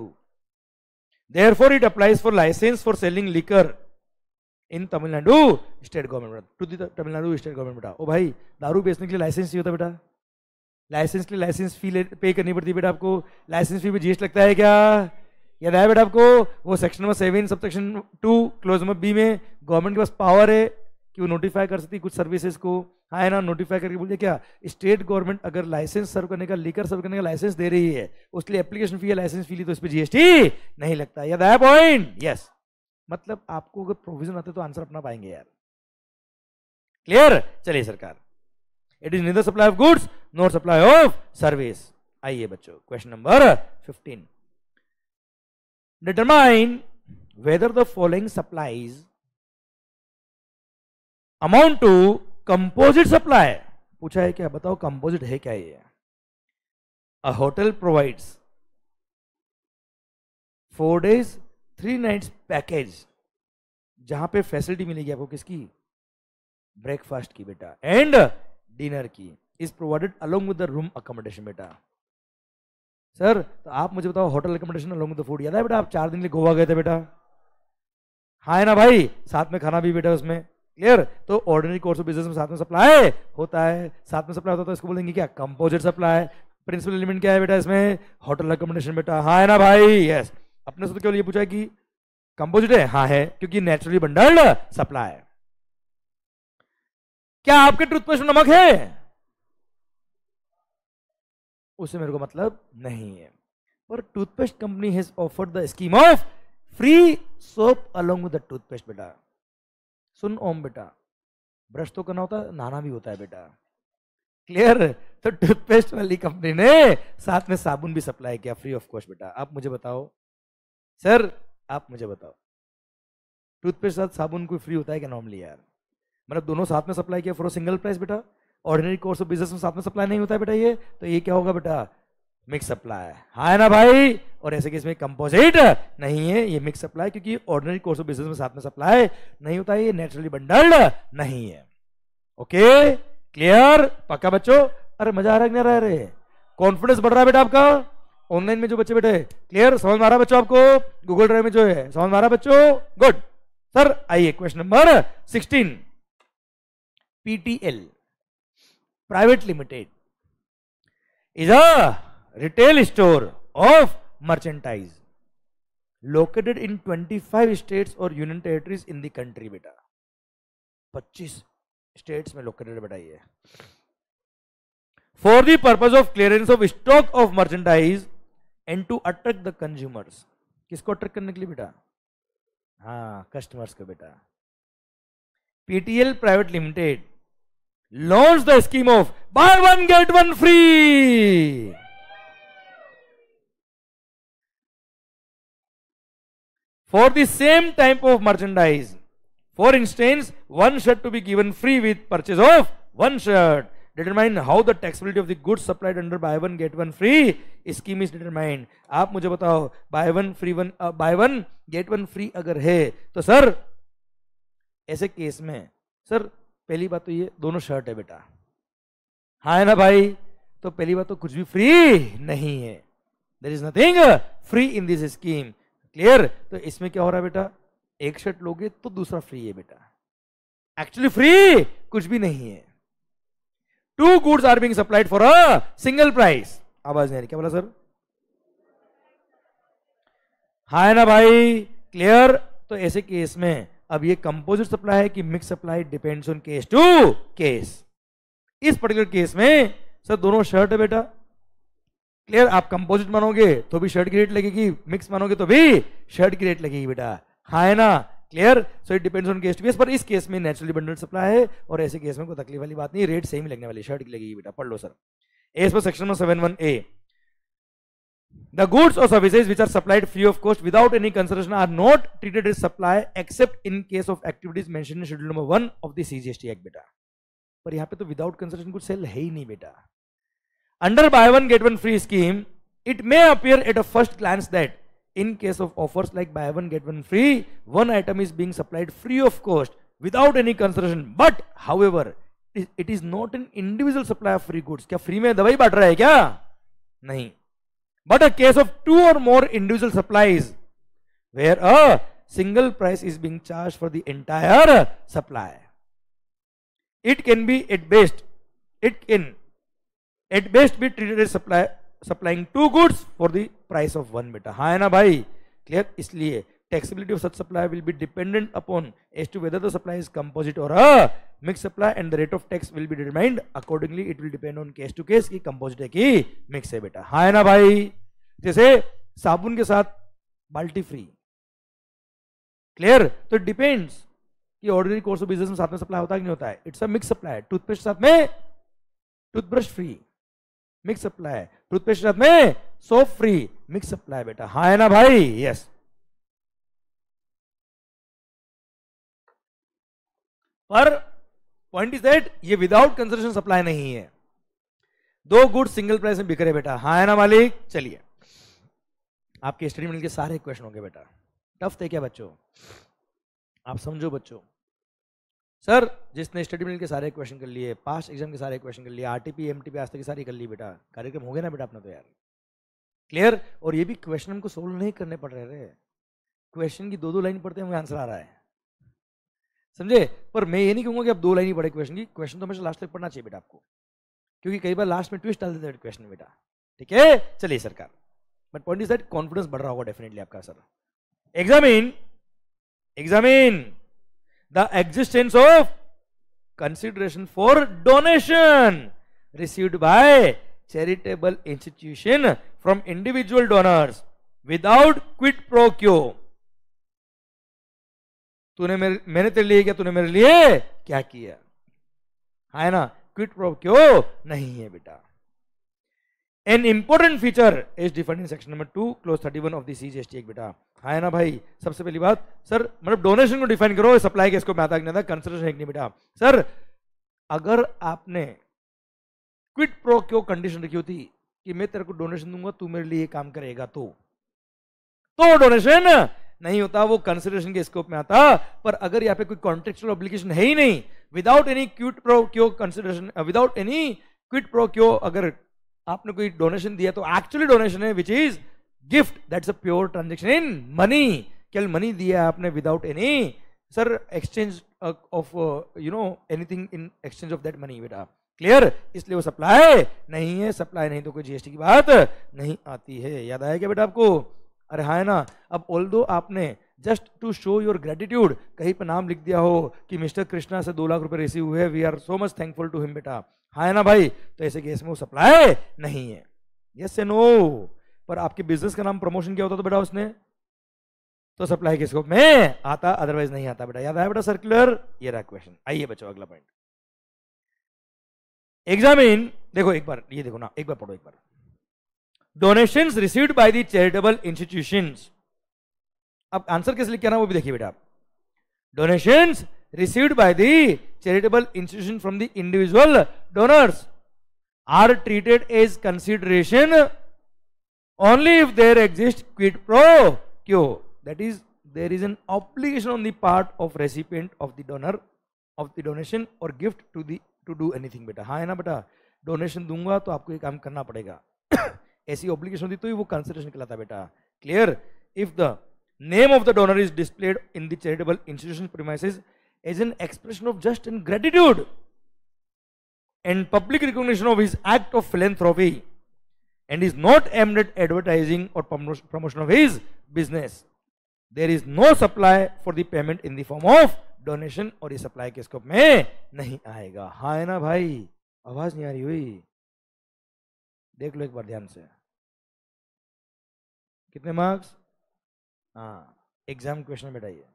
Therefore it applies for license for selling liquor in Tamil Nadu state government, to the Tamil Nadu state government बेटा। ओ भाई, दारू बेचने के लिए लाइसेंस चाहिए होता बेटा, लाइसेंस के लिए लाइसेंस फी पे करनी पड़ती है बेटा आपको। लाइसेंस फी में जीएसटी लगता है क्या? याद आया बेटा आपको? वो section number 7 sub section 2 clause number B में गवर्नमेंट के पास पावर है कि वो नोटिफाई कर सकती है कुछ सर्विसेज को। हाँ है ना, नोटिफाई करके बोलिए क्या, स्टेट गवर्नमेंट अगर लाइसेंस सर्व करने का, लीकर सर्व करने का लाइसेंस दे रही है, उसके लिए एप्लीकेशन फी है, लाइसेंस फी ली, तो इस पर जीएसटी नहीं लगता। याद आया पॉइंट? यस। मतलब आपको अगर प्रोविजन आते तो आंसर अपना पाएंगे यार। क्लियर? चलिए सरकार, it is neither supply of goods nor supply of service. आइए बच्चों, question number 15, determine whether the following supplies amount to composite supply. पूछा है क्या? बताओ कंपोजिट है क्या ये? A hotel provides 4 days 3 nights package, जहां पे फैसिलिटी मिलेगी आपको किसकी? ब्रेकफास्ट की बेटा एंड डिनर की, is provided along with the room accommodation बेटा। सर तो आप मुझे बताओ, hotel accommodation along with the food. याद है बेटा आप 4 दिन के लिए गोवा गए थे बेटा? हाँ है ना भाई, साथ में खाना भी बेटा उसमें। क्लियर? तो ऑर्डिनरी कोर्स ऑफ बिजनेस में साथ में सप्लाई होता है, साथ में सप्लाई होता है, तो इसको बोलेंगे क्या? Composite supply. प्रिंसिपल एलिमेंट क्या है बेटा इसमें? होटल अकोमोडेशन बेटा। हाँ है ना भाई? यस। अपने से तो केवल ये पूछा है कि कंपोजिट है? हाँ है, क्योंकि नेचुरली बंडल्ड सप्लाई। क्या आपके टूथपेस्ट में नमक है? उससे मेरे को मतलब नहीं है, पर toothpaste company has offered the scheme of free soap along with the toothpaste बेटा। सुन ओम बेटा, ब्रश तो करना होता है, नहाना भी होता है बेटा। क्लियर? तो टूथपेस्ट वाली कंपनी ने साथ में साबुन भी सप्लाई किया फ्री ऑफ कॉस्ट बेटा। आप मुझे बताओ सर, आप मुझे बताओ, टूथपेस्ट साथ साबुन कोई फ्री होता है क्या नॉर्मली यार? मतलब दोनों साथ में सप्लाई किया फॉर अ सिंगल प्राइस बेटा। ऑर्डिनरी कोर्स ऑफ बिजनेस में साथ में सप्लाई नहीं होता है बेटा ये, तो ये क्या होगा बेटा? Mix supply. हाँ है ना भाई? और ऐसे केस में कंपोजिट नहीं है, ये मिक्स सप्लाई, क्योंकि ऑर्डिनरी कोर्स ऑफ बिजनेस में साथ में सप्लाई नहीं होता है, ये नेचुरली बंडल्ड नहीं है। Okay clear? पक्का बच्चों? अरे मजा आ रहा है नहीं आ रहा है? कॉन्फिडेंस बढ़ रहा है बेटा आपका ऑनलाइन में जो बच्चे बैठे? क्लियर? समझ में आ रहा बच्चों आपको? गूगल ड्राइव में जो है समझ में आ रहा बच्चों? Good sir. आइए question number 16, PTL private limited is a retail store of merchandise located in 25 states or union territories in the country बेटा। 25 states में located है बेटा ये। For the purpose of clearance of stock of merchandise and to attract the consumers। किसको attract करने के लिए बेटा? हाँ, कस्टमर्स को बेटा। PTL private limited launched the scheme of buy one get one free for the same type of merchandise. For instance, one shirt to be given free with purchase of one shirt. Determine how the taxability of the goods supplied under buy one get one free scheme is determined. आप मुझे बताओ, buy one free one buy one get one free अगर है तो sir ऐसे case में sir पहली बात तो ये दोनों शर्ट है बेटा। हाँ है ना भाई? तो पहली बात तो कुछ भी फ्री नहीं है, there is nothing free in this scheme. Clear? तो इसमें क्या हो रहा है बेटा? एक शर्ट लोगे तो दूसरा फ्री है बेटा, एक्चुअली फ्री कुछ भी नहीं है। 2 goods are being supplied for a single price. आवाज नहीं आ रही, क्या बोला सर? हाँ है ना भाई? क्लियर? तो ऐसे केस में अब ये कंपोजिट सप्लाई है कि mix supply, depends on case to case. इस पर्टिकुलर केस में सर दोनों शर्ट है बेटा। क्लियर? आप कंपोजिट मानोगे तो भी शर्ट की रेट लगेगी, मिक्स मानोगे तो भी शर्ट की रेट लगेगी बेटा। हाँ है ना? Clear? So it depends on case to case, पर इस केस में नेचुरली बंडल्ड सप्लाई है और ऐसे केस में कोई तकलीफ वाली बात नहीं, रेट सेम लगने वाली, शर्ट की लगेगी बेटा। पढ़ लो sir. As per section 71A, the goods or services which are supplied free of cost without any consideration are not treated as supply except in case of activities mentioned in schedule number 1 of the CGST Act बेटा। पर यहाँ पे तो without consideration कुछ cell है ही नहीं बेटा। Under buy one get one free scheme it may appear at a first glance that in case of offers like buy one get one free, one item is being supplied free of cost without any consideration, but however it is not an individual supply of free goods। क्या free में दवाई बांट रहा है क्या? नहीं। But a case of 2 or more individual supplies where a single price is being charged for the entire supply. It can be at best be treated as supplying two goods for the price of one बेटा. हाँ है ना भाई, clear. इसलिए taxability of such supply will be dependent upon as to whether the supply is composite or a mixed supply, and the rate of tax will be determined accordingly. It will depend on case to case कि composite है कि mix है बेटा. हाँ है ना भाई. जैसे साबुन के साथ बाल्टी फ्री, क्लियर. तो इट डिपेंड्स कि ऑर्डिनरी कोर्स ऑफ बिजनेस में साथ में सप्लाई होता है कि नहीं होता है. It's a mix supply. Toothpaste साथ में toothbrush free, mix supply. Toothpaste साथ में सोप फ्री, मिक्स सप्लाई बेटा. हाँ है ना भाई. यस. पर पॉइंट इज दैट ये विदाउट कंसिडरेशन सप्लाई नहीं है. दो गुड्स सिंगल प्राइस में बिक रहे बेटा. हाँ है ना मालिक. चलिए, आपके स्टडी मिल के सारे क्वेश्चन होंगे बेटा. टफ थे क्या बच्चों? आप समझो बच्चों. सर जिसने स्टडी मिल के सारे क्वेश्चन कर लिए, पास्ट एग्जाम के सारे क्वेश्चन कर लिए, आरटीपी एमटीपी आज तक की सारी कर ली बेटा. कार्यक्रम हो गया ना बेटा अपना तो यार. क्लियर. और ये भी क्वेश्चन हमको सोल्व नहीं करने पड़ रहे. क्वेश्चन की दो दो लाइन पढ़ते हैं, हमें आंसर आ रहा है. समझे. पर मैं ये नहीं कहूंगा कि आप दो लाइन ही पढ़े क्वेश्चन की. क्वेश्चन तो हमेशा लास्ट तक पढ़ना चाहिए बेटा आपको, क्योंकि कई बार लास्ट में ट्विस्ट डाल देते हैं क्वेश्चन में बेटा. ठीक है. चलिए सरकार. But point is that confidence बढ़ रहा होगा डेफिनेटली आपका. Sir examine the existence of consideration for donation received by charitable institution from individual donors without quid pro quo. मैंने तेरे लिए क्या, तूने मेरे लिए क्या किया. है ना. क्विड प्रो क्यो नहीं है बेटा. An important feature is defined in section number 2 clause 31 of the CGST Act बेटा. हाँ है ना भाई. सबसे पहली बात सर, मतलब डोनेशन को डिफाइन करो, सप्लाई के इसको में आता कि नहीं आता, कंसिडरेशन है कि नहीं बेटा. सर अगर आपने क्विड प्रो क्यो कंडीशन रखी होती कि मैं तेरे को डोनेशन दूंगा, तू मेरे लिए काम करेगा, तो डोनेशन नहीं होता, वो कंसिडरेशन के स्कोप में आता. पर अगर यहाँ पे कोई कॉन्ट्रेक्चुअल ऑब्लिगेशन है ही नहीं, विदाउट एनी क्विड प्रो क्यो consideration, without any quid pro क्यो अगर आपने कोई डोनेशन दिया तो एक्चुअली डोनेशन है which is gift. That's a pure transaction in money. केवल मनी दिया आपने without any sir exchange of anything in exchange of that money बेटा. क्लियर. इसलिए वो सप्लाई नहीं है. सप्लाई नहीं तो कोई जीएसटी की बात नहीं आती है. याद आया क्या बेटा आपको? अरे हाँ है ना. अब ऑल्दो आपने just to show your gratitude कहीं पर नाम लिख दिया हो कि मिस्टर कृष्णा से 2 लाख रुपए रिसीव हुए, we are so much thankful to him बेटा. हाँ है ना भाई. तो ऐसे केस में वो सप्लाई नहीं है. यस से नो. पर आपके बिजनेस का नाम प्रमोशन क्या होता तो बेटा उसने, तो सप्लाई के स्कोप में आता, अदरवाइज नहीं आता बेटा. याद आया बेटा सर्कुलर. ये रहा क्वेश्चन. आइए बच्चों अगला पॉइंट. एग्जामिन. देखो एक बार ये देखो ना, एक बार पढ़ो एक बार. Donations received by the charitable institutions. अब आंसर कैसे लिख के आना वो भी देखिए बेटा. Donations received by the charitable institution from the individual donors are treated as consideration only if there exists quid pro quo. That is, there is an obligation on the part of recipient of the donor of the donation or gift to do anything बेटा. हाँ है ना बेटा. Donation दूंगा तो आपको ये काम करना पड़ेगा. ऐसी ऑब्लिगेशन होती तो ही वो कंसिडरेशन कहलाता बेटा. Clear. If the name of the donor is displayed in the charitable institution's premises as an expression of just and gratitude and public recognition of his act of philanthropy and is not aimed at advertising or promotion of his business, there is no supply for the payment in the form of donation. और ये supply के scope में नहीं आएगा. हाँ है ना भाई. आवाज नहीं आ रही हुई, देख लो एक बार ध्यान से. कितने मार्क्स? हाँ, एग्जाम क्वेश्चन बेटा. ये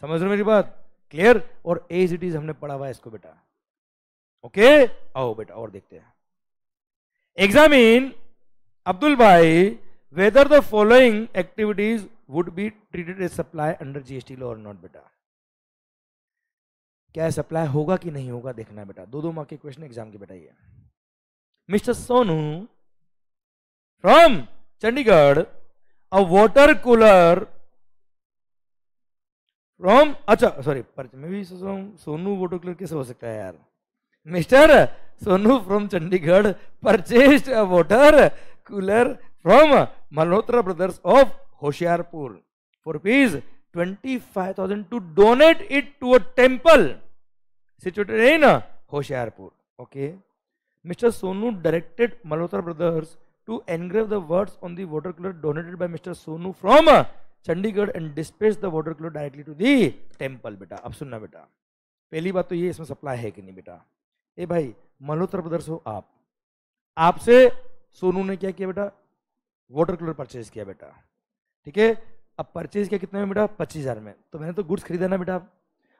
समझ रहे मेरी बात? क्लियर. और एज इट इज हमने पढ़ा हुआ है इसको बेटा. ओके. आओ बेटा और देखते हैं. एग्जामिन अब्दुल भाई whether the following activities would be treated as supply under GST law or not बेटा. क्या सप्लाई होगा कि नहीं होगा देखना है बेटा. 2 मार्क के क्वेश्चन एग्जाम के बेटा. ये mister Sonu from Chandigarh a water cooler from, अच्छा सॉरी मैं भी सोच रहा हूँ सोनू वाटर कूलर कैसे हो सकता है यार. Mister Sonu from Chandigarh purchased a water cooler from Malhotra brothers of Hoshiarpur. for rupees 25,000 to donate it to a temple situated in Hoshiarpur. Okay. Mr. Sonu directed Malhotra brothers to engrave the words on the watercolor donated by Mr. Sonu from Chandigarh and dispatch the watercolor directly to the temple. बेटा अब सुनना बेटा, पहली बात तो ये इसमें supply है कि नहीं बेटा। ए भाई मल्होत्रा ब्रदर्स हो आप, आपसे सोनू ने क्या किया बेटा, वाटर कलर परचेज किया बेटा, ठीक है। अब परचेज किया कितने में बेटा, 25,000 में। तो मैंने तो गुड्स खरीदा ना बेटा,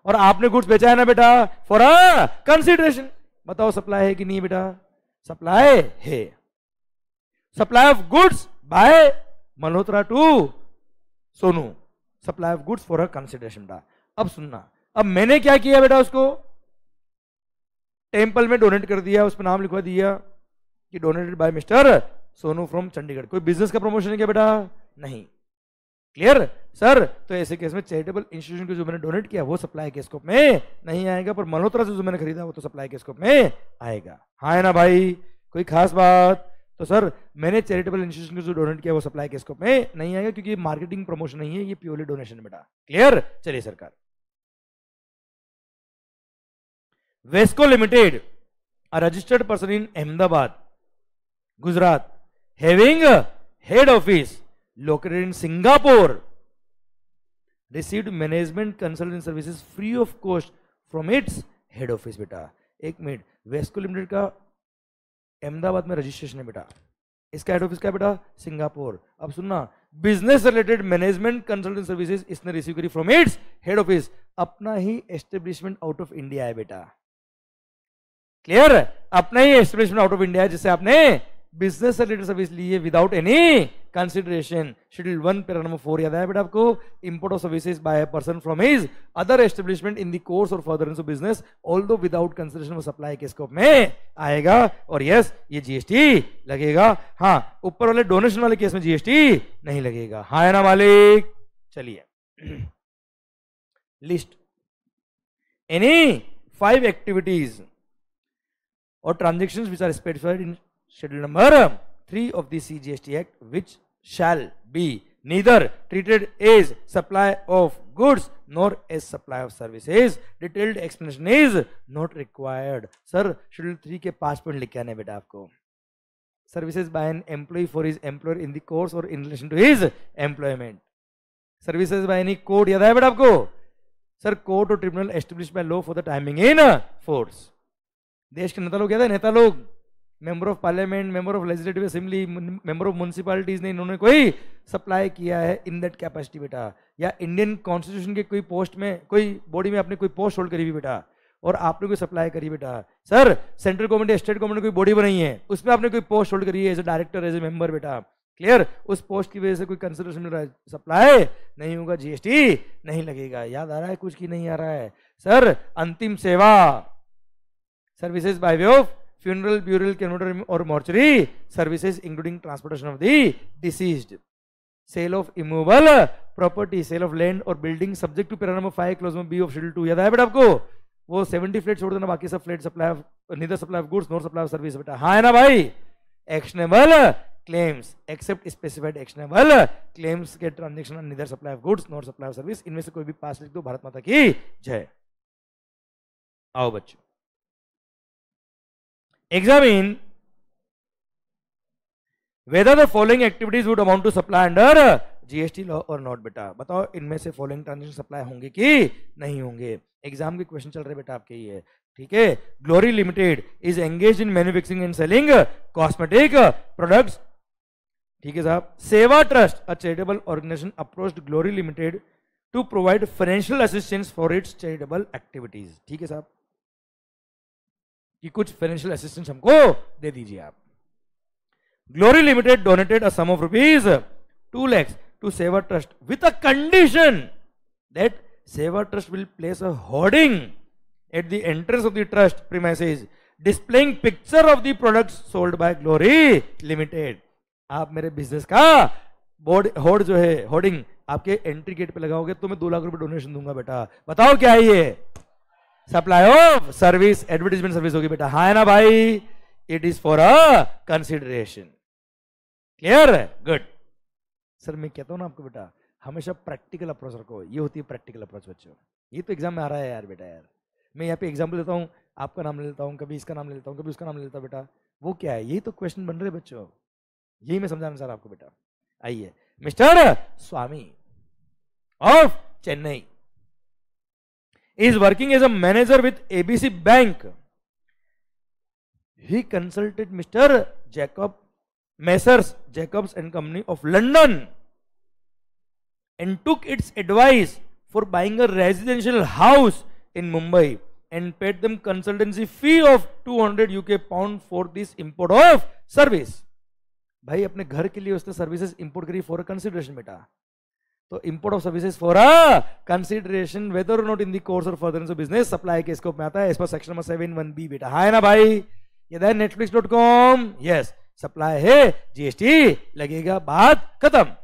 और आपने गुड्स बेचा है ना बेटा फॉर अ कंसिडरेशन। बताओ सप्लाई है कि नहीं बेटा, सप्लाई है। Supply of goods by Malhotra to Sonu, supply of goods for a consideration बेटा। अब सुनना, अब मैंने क्या किया बेटा, उसको टेंपल में डोनेट कर दिया, उस पर नाम लिखवा दिया कि donated bye mister Sonu from Chandigarh. कोई बिजनेस का प्रमोशन है क्या बेटा, नहीं। Clear sir. तो ऐसे केस में चैरिटेबल इंस्टीट्यूशन को जो मैंने डोनेट किया वो सप्लाई के स्कोप में नहीं आएगा, पर मल्होत्रा से जो मैंने खरीदा वो तो सप्लाई के स्कोप में आएगा। हाँ है ना भाई, कोई खास बात। तो सर मैंने चैरिटेबल इंस्टीट्यूशन को जो डोनेट किया वो सप्लाई के स्कोप में नहीं आएगा, क्योंकि ये मार्केटिंग प्रमोशन नहीं है, ये प्योरली डोनेशन बेटा। क्लियर। चलिए सरकार, Wesco limited, a registered person in Ahmedabad, Gujarat, having a head office located in Singapore, received management consulting services free of cost from its head office बेटा। एक minute, Wesco limited का अहमदाबाद में registration है बेटा, इसका head office क्या है बेटा, सिंगापुर। अब सुनना, business related management consulting services इसने रिसीव करी फ्रॉम इट्स हेड ऑफिस, अपना ही एस्टेब्लिशमेंट आउट ऑफ इंडिया है बेटा। क्लियर, अपना ही एस्टेब्लिशमेंट आउट ऑफ इंडिया है, जिससे आपने बिजनेस से रिलेटेड सर्विस ली है without any consideration. Schedule 1 para number 4 याद है बेटा आपको, import of services bye a person from his other establishment in the course or furtherance of business although without consideration, वो सप्लाई के स्कोप में आएगा। और यस, ये जीएसटी लगेगा। हाँ, ऊपर वाले डोनेशन वाले केस में जीएसटी नहीं लगेगा। हाँ है ना मालिक। चलिए list, any 5 activities or transactions which are specified in schedule number 3 of the CGST Act, which shall be neither treated as supply of goods nor as supply of services. Detailed explanation is not required. Sir, schedule 3 के 5 point लिख के आने बेटा आपको। Services by an employee for his employer in the course or in relation to his employment. Services by any court याद है बेटा आपको। Sir, court or tribunal established by law for the timing in force. देश के नेता लोग क्या था, नेता लोग, member of parliament, member of legislative assembly, member of municipalities ने इन्होंने कोई सप्लाई किया है इन दैट कैपेसिटी बेटा, या इंडियन कॉन्स्टिट्यूशन के कोई पोस्ट में, कोई बॉडी में आपने कोई पोस्ट होल्ड करी हुई बेटा, और आपने कोई सप्लाई करी बेटा। सर सेंट्रल गवर्नमेंट या स्टेट गवर्नमेंट ने कोई बॉडी बनाई है, उसमें आपने कोई पोस्ट होल्ड करी है as a director, as a member बेटा। क्लियर, उस पोस्ट की वजह से कोई कंसिडरेशन मिल रहा है, सप्लाई नहीं होगा, जीएसटी नहीं लगेगा। याद आ रहा है कुछ की नहीं आ रहा है। सर अंतिम सेवा, services by way of funeral, burial, crematorium or mortuary services including transportation of the deceased, sale of immovable property, sale of land or building subject to para number 5 clause में बी ऑफ शेड्यूल 2। याद है बेटा आपको, वो 70 flat छोड़ देना, बाकी सब flat supply of, neither supply of goods nor supply of service बेटा। हाँ है ना भाई। Actionable claims except specified actionable claims के transaction neither supply of goods nor supply of service, इनमें से कोई भी 5 लिख दो। भारत माता की जय। आओ बच्चों, examine whether the following activities would amount to supply under GST law or not बेटा। बताओ इनमें से फॉलोइंग ट्रांजेक्शन सप्लाई होंगे कि नहीं होंगे। एग्जाम के क्वेश्चन चल रहे बेटा आपके ये, ठीक है। Glory Limited is engage in manufacturing and selling cosmetic products, ठीक है साहब। Seva trust a charitable organisation approached Glory Limited to provide financial assistance for its charitable activities, ठीक है साहब, कि कुछ फाइनेंशियल असिस्टेंस हमको दे दीजिए आप। Glory limited donated a sum of rupees 2 lakhs to Seva trust with a condition that Seva trust will place a hoarding at the entrance of the trust premises displaying picture of the products sold by Glory limited. आप मेरे business का board horde जो है, hoarding आपके entry gate पे लगाओगे तो मैं 2 लाख रुपए डोनेशन दूंगा बेटा। बताओ क्या है ये, supply of service, advertisement service होगी बेटा। हाँ है ना भाई, it is for a consideration. Clear, good. Sir मैं कहता हूं ना आपको बेटा, हमेशा प्रैक्टिकल अप्रोच रखो, ये होती है प्रैक्टिकल अप्रोच बच्चों। ये तो एग्जाम में आ रहा है यार बेटा, यार मैं यहाँ पे एग्जाम्पल देता हूँ, आपका नाम ले लेता हूँ, कभी इसका नाम ले लेता हूँ, कभी उसका नाम ले लेता हूँ बेटा, वो क्या है, यही तो क्वेश्चन बन रहे बच्चों, यही मैं समझाना चाह रहा आपको बेटा। आइए, mister Swami of Chennai is working as a manager with ABC Bank. He consulted Mr. Messrs. Jacobs and Company of London and took its advice for buying a residential house in Mumbai and paid them consultancy fee of 200 UK pound for this import of service. भाई अपने घर के लिए उसने services import करी for consideration बेटा, तो import of services for a consideration whether or not in the course or furtherance of business supply के स्कोप में आता है, इस पर सेक्शन नंबर 7(1)(b) बेटा, है ना भाई, ये है netflix.com, यस सप्लाई है, जीएसटी लगेगा, बात खत्म।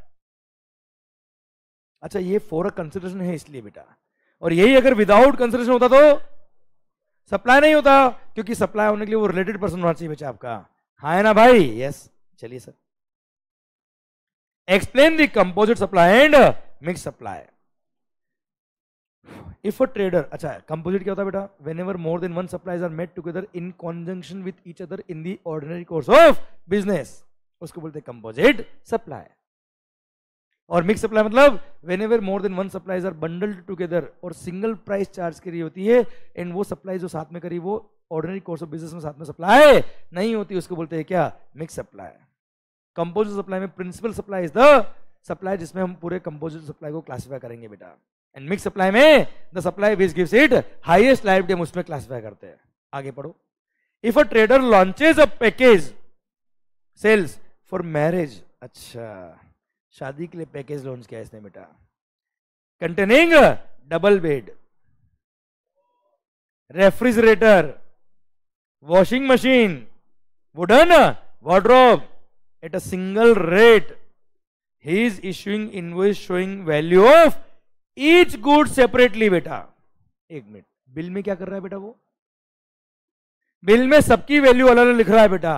अच्छा ये फॉर अ कंसीडरेशन है इसलिए बेटा, और यही अगर विदाउट कंसीडरेशन होता तो सप्लाई नहीं होता, क्योंकि सप्लाई होने के लिए वो रिलेटेड पर्सन होना चाहिए बेटा आपका, है ना भाई, यस। चलिए sir, explain the composite supply and mixed supply. If a trader, अच्छा composite क्या होता है बेटा, whenever more than one supplies are made together in conjunction with each other in the ordinary course of business, उसको बोलते हैं composite supply। और mixed supply मतलब whenever more than one supplies are bundled together और single price charge करी होती है, and वो supply जो साथ में करी वो ordinary course of business में साथ में supply नहीं होती, उसको बोलते हैं क्या, mixed supply। कंपोजिट सप्लाई में principal supply is the supply जिसमें हम पूरे कंपोजिट सप्लाई को क्लासिफाई करेंगे बेटा, एंड मिक्स सप्लाई में the supply which gives it highest liability हम उसमें क्लासिफाई करते हैं। आगे पढ़ो, if a trader launches a package sales for marriage, अच्छा शादी के लिए पैकेज लॉन्च किया इसने बेटा, containing double bed, refrigerator, washing machine, wooden wardrobe at a single rate, he is issuing invoice showing value of each good separately बेटा। एक minute, bill में क्या कर रहा है बेटा, वो बिल में सबकी वैल्यू अलग अलग लिख रहा है बेटा,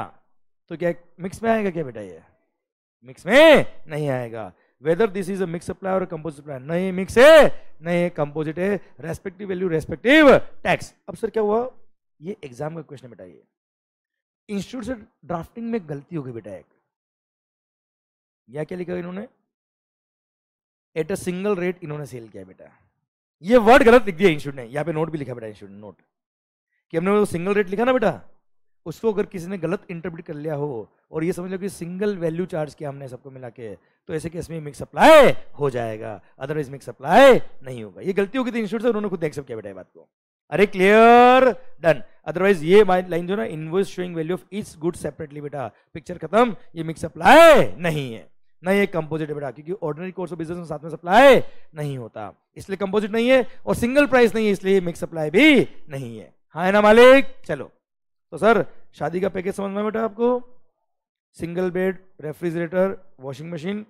तो क्या मिक्स में आएगा क्या बेटा, ये मिक्स में नहीं आएगा। Whether this is a mix supply और कंपोजिट सप्लाई, नहीं मिक्स है नहीं कंपोजिट है, रेस्पेक्टिव वैल्यू रेस्पेक्टिव टैक्स। अब सर क्या हुआ, ये एग्जाम का क्वेश्चन बेटा, ये इंस्टीट्यूट से ड्राफ्टिंग में गलती हो गई बेटा, एक या क्या लिखा इन्होंने, एट अ सिंगल रेट इन्होंने सेल किया बेटा, ये वर्ड गलत लिख दिया इंस्टीट्यूट ने, यहाँ पे नोट भी लिखा बेटा इंस्टीट्यूट ने, नोट कि हमने वो सिंगल रेट लिखा ना बेटा, उसको अगर किसी ने गलत इंटरप्रेट कर लिया हो और ये समझ लो कि सिंगल वैल्यू चार्ज किया हमने सबको मिला के, तो ऐसे केस में मिक्स सप्लाई हो जाएगा, अदरवाइज मिक्स सप्लाई नहीं होगा। ये गलती होगी थी इंस्टीट्यूट से, उन्होंने खुद एक्सेप्ट किया बेटा ये बात को, अरे क्लियर डन। अदरवाइज ये लाइन जो ना, invoice showing value of each good separately बेटा, पिक्चर खत्म, ये मिक्स सप्लाई नहीं है, नहीं ये कंपोजिट है बेटा, क्योंकि ऑर्डिनरी कोर्स ऑफ बिजनेस में साथ में सप्लाई नहीं होता, इसलिए कंपोजिट नहीं है, और सिंगल प्राइस नहीं है इसलिए मिक्स सप्लाई भी नहीं है, हाँ है ना मालिक। चलो तो सर शादी का पैकेज समझ में बेटा आपको, single bed, refrigerator, washing machine,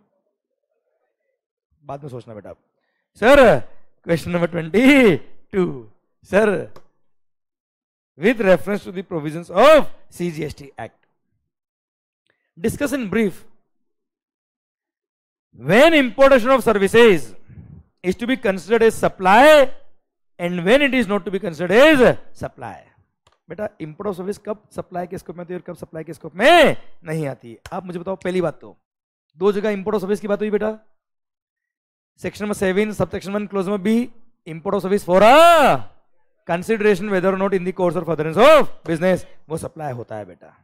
बाद में सोचना बेटा। Sir question number 22, sir with reference to the provisions of CGST Act, discuss in brief when importation of services is to be considered as supply and when it is not to be considered as supply। बेटा import of service कब supply के scope में आती है और कब supply के scope में नहीं आती, आप मुझे बताओ। पहली बात तो दो जगह इंपोर्ट ऑफ सर्विस की बात हुई बेटा, section number 7 sub section 1 clause में B, import of service for a consideration whether not in the course or furtherance of business, वो सप्लाई होता है बेटा,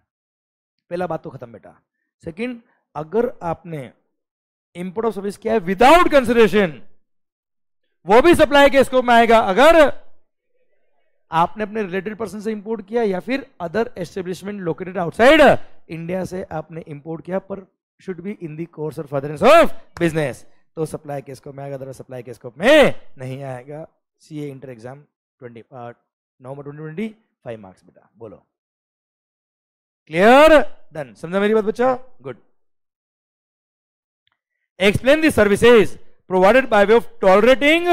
पहला बात तो खत्म बेटा। सेकंड, अगर आपने इंपोर्ट ऑफ सर्विस किया है विदाउट कंसिडरेशन, वो भी सप्लाई के स्कोप में आएगा, अगर आपने अपने रिलेटेड पर्सन से इंपोर्ट किया या फिर other establishment located outside India से आपने इंपोर्ट किया, पर should be in the course or furtherance of business, तो सप्लाई के स्कोप में आएगा, अदर सप्लाई के स्कोप में नहीं आएगा। सीए इंटर एग्जाम नवंबर 2020 5 मार्क्स बेटा, बोलो क्लियर डन, समझा मेरी बात बच्चा, good. Explain the services provided by way of tolerating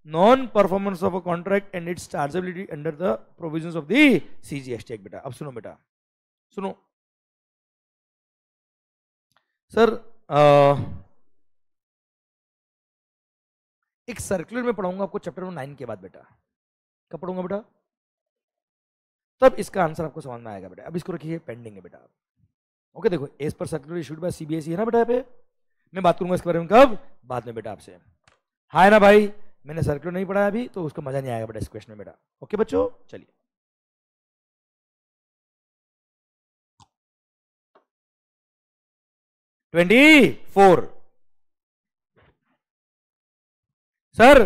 non-performance of a contract and its chargeability under the provisions of the CGST Act बेटा। अब सुनो बेटा, सुनो सर, एक सर्कुलर में पढ़ाऊंगा आपको चैप्टर नंबर 9 के बाद बेटा। कब पढ़ूंगा बेटा? तब इसका आंसर आपको समझ में आएगा बेटा। अब इसको रखिए, पेंडिंग है बेटा। ओके, देखो as per circular issued by CBSE है ना बेटा। पे मैं बात करूंगा इसके बारे में कब? बाद में बेटा आपसे। हाँ ना भाई, मैंने सर्कुलर नहीं पढ़ा अभी तो उसका मजा नहीं आएगा बेटा इस क्वेश्चन में बेटा। ओके बच्चों, चलिए 24 सर।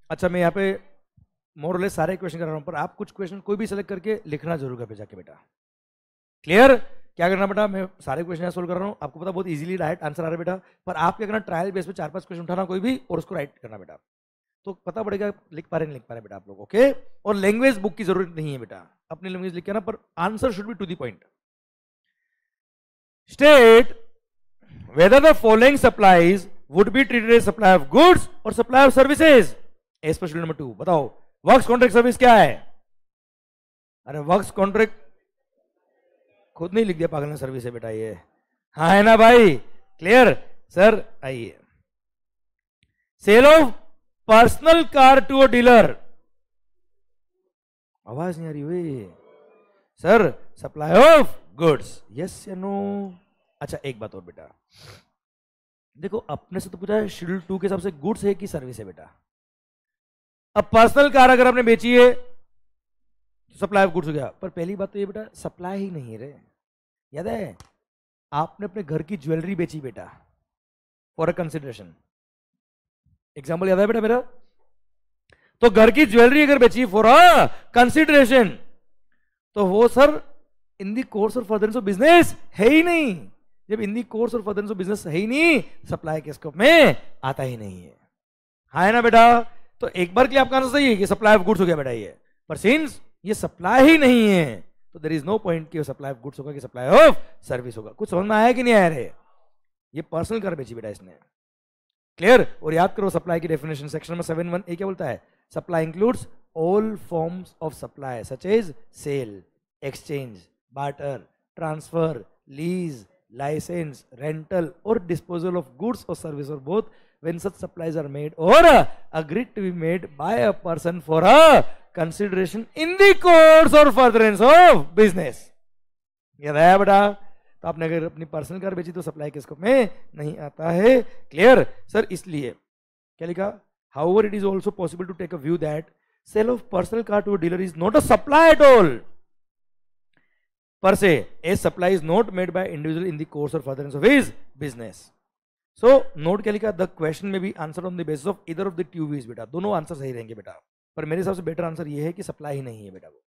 अच्छा, मैं यहाँ पे मोरलेस सारे क्वेश्चन कर रहा हूं, पर आप कुछ क्वेश्चन कोई भी सेलेक्ट करके लिखना जरूर घर पे जाके बेटा। क्लियर? क्या करना बेटा, मैं सारे क्वेश्चन सोल्व कर रहा हूं, आपको पता बहुत इजीली राइट आंसर आ रहा है बेटा, पर आप क्या करना, ट्रायल बेस पे 4-5 क्वेश्चन उठाना कोई भी और उसको राइट करना बेटा, तो पता पड़ेगा लिख पा रहे नहीं लिख पा रहे बेटा आप लोग। ओके, और लैंग्वेज बुक की जरूरत नहीं है बेटा, अपनी लैंग्वेज लिख के ना, पर answer should be to the point. State whether the following supplies would be treated as supply of goods or supply of services as per schedule number 2। बताओ वर्क्स कॉन्ट्रैक्ट सर्विस क्या है? अरे वर्क्स कॉन्ट्रैक्ट खुद नहीं लिख दिया पागल ने, सर्विस है बेटा ये। हाँ है ना भाई? Clear sir? आइए, sale of personal car to a dealer. आवाज नहीं आ रही हुई sir. Supply of goods, yes या नो? अच्छा एक बात और बेटा, देखो अपने से तो पूछा है शेड्यूल 2 के हिसाब से गुड्स है कि सर्विस है बेटा। अब पर्सनल कार अगर आपने बेची है तो सप्लाई ऑफ गुड्स हो गया, पर पहली बात तो ये बेटा सप्लाई ही नहीं है रे। याद है आपने अपने घर की ज्वेलरी बेची बेटा फॉर अ कंसिडरेशन, एग्जाम्पल याद है बेटा मेरा? तो घर की ज्वेलरी अगर बेची फॉर अ कंसिडरेशन तो वो sir in the course or furtherance of business है ही नहीं। जब इन दी course or furtherance of business है ही नहीं, सप्लाई के स्कोप में आता ही नहीं है। हाँ है ना बेटा? तो एक बार के लिए आपका आंसर सही है कि सप्लाई ऑफ गुड्स हो गया बेटा ये, पर सिंस ये सप्लाई ही नहीं है तो देयर इज नो पॉइंट कि सप्लाई ऑफ गुड्स होगा कि सप्लाई ऑफ सर्विस होगा। कुछ समझ में आया कि नहीं आया रे? ये पर्सनल कार बेची बेटा इसने। क्लियर? और याद करो सप्लाई की डेफिनेशन सेक्शन नंबर 7(1) क्या बोलता है? Supply includes all forms of supply such as sale, exchange, barter, transfer, lease, license, rental or disposal of goods or service or both when such supplies are made or agreed to be made by a person for a consideration in the course or furtherance of business। याद आया बेटा? तो आपने अगर अपनी personal car बेची तो supply के स्कोप में नहीं आता है। Clear sir? इसलिए क्या लिखा? however it is also possible to take a view that sale of personal car to a dealer is not a supply at all per se, as supply is not made by individual in the course or furtherance of his business। So note क्या लिखा? The question may be answered on the basis of either of the two ways बेटा। दोनों answer सही रहेंगे बेटा, पर मेरे हिसाब से बेटर आंसर ये है कि सप्लाई ही नहीं है बेटा वो।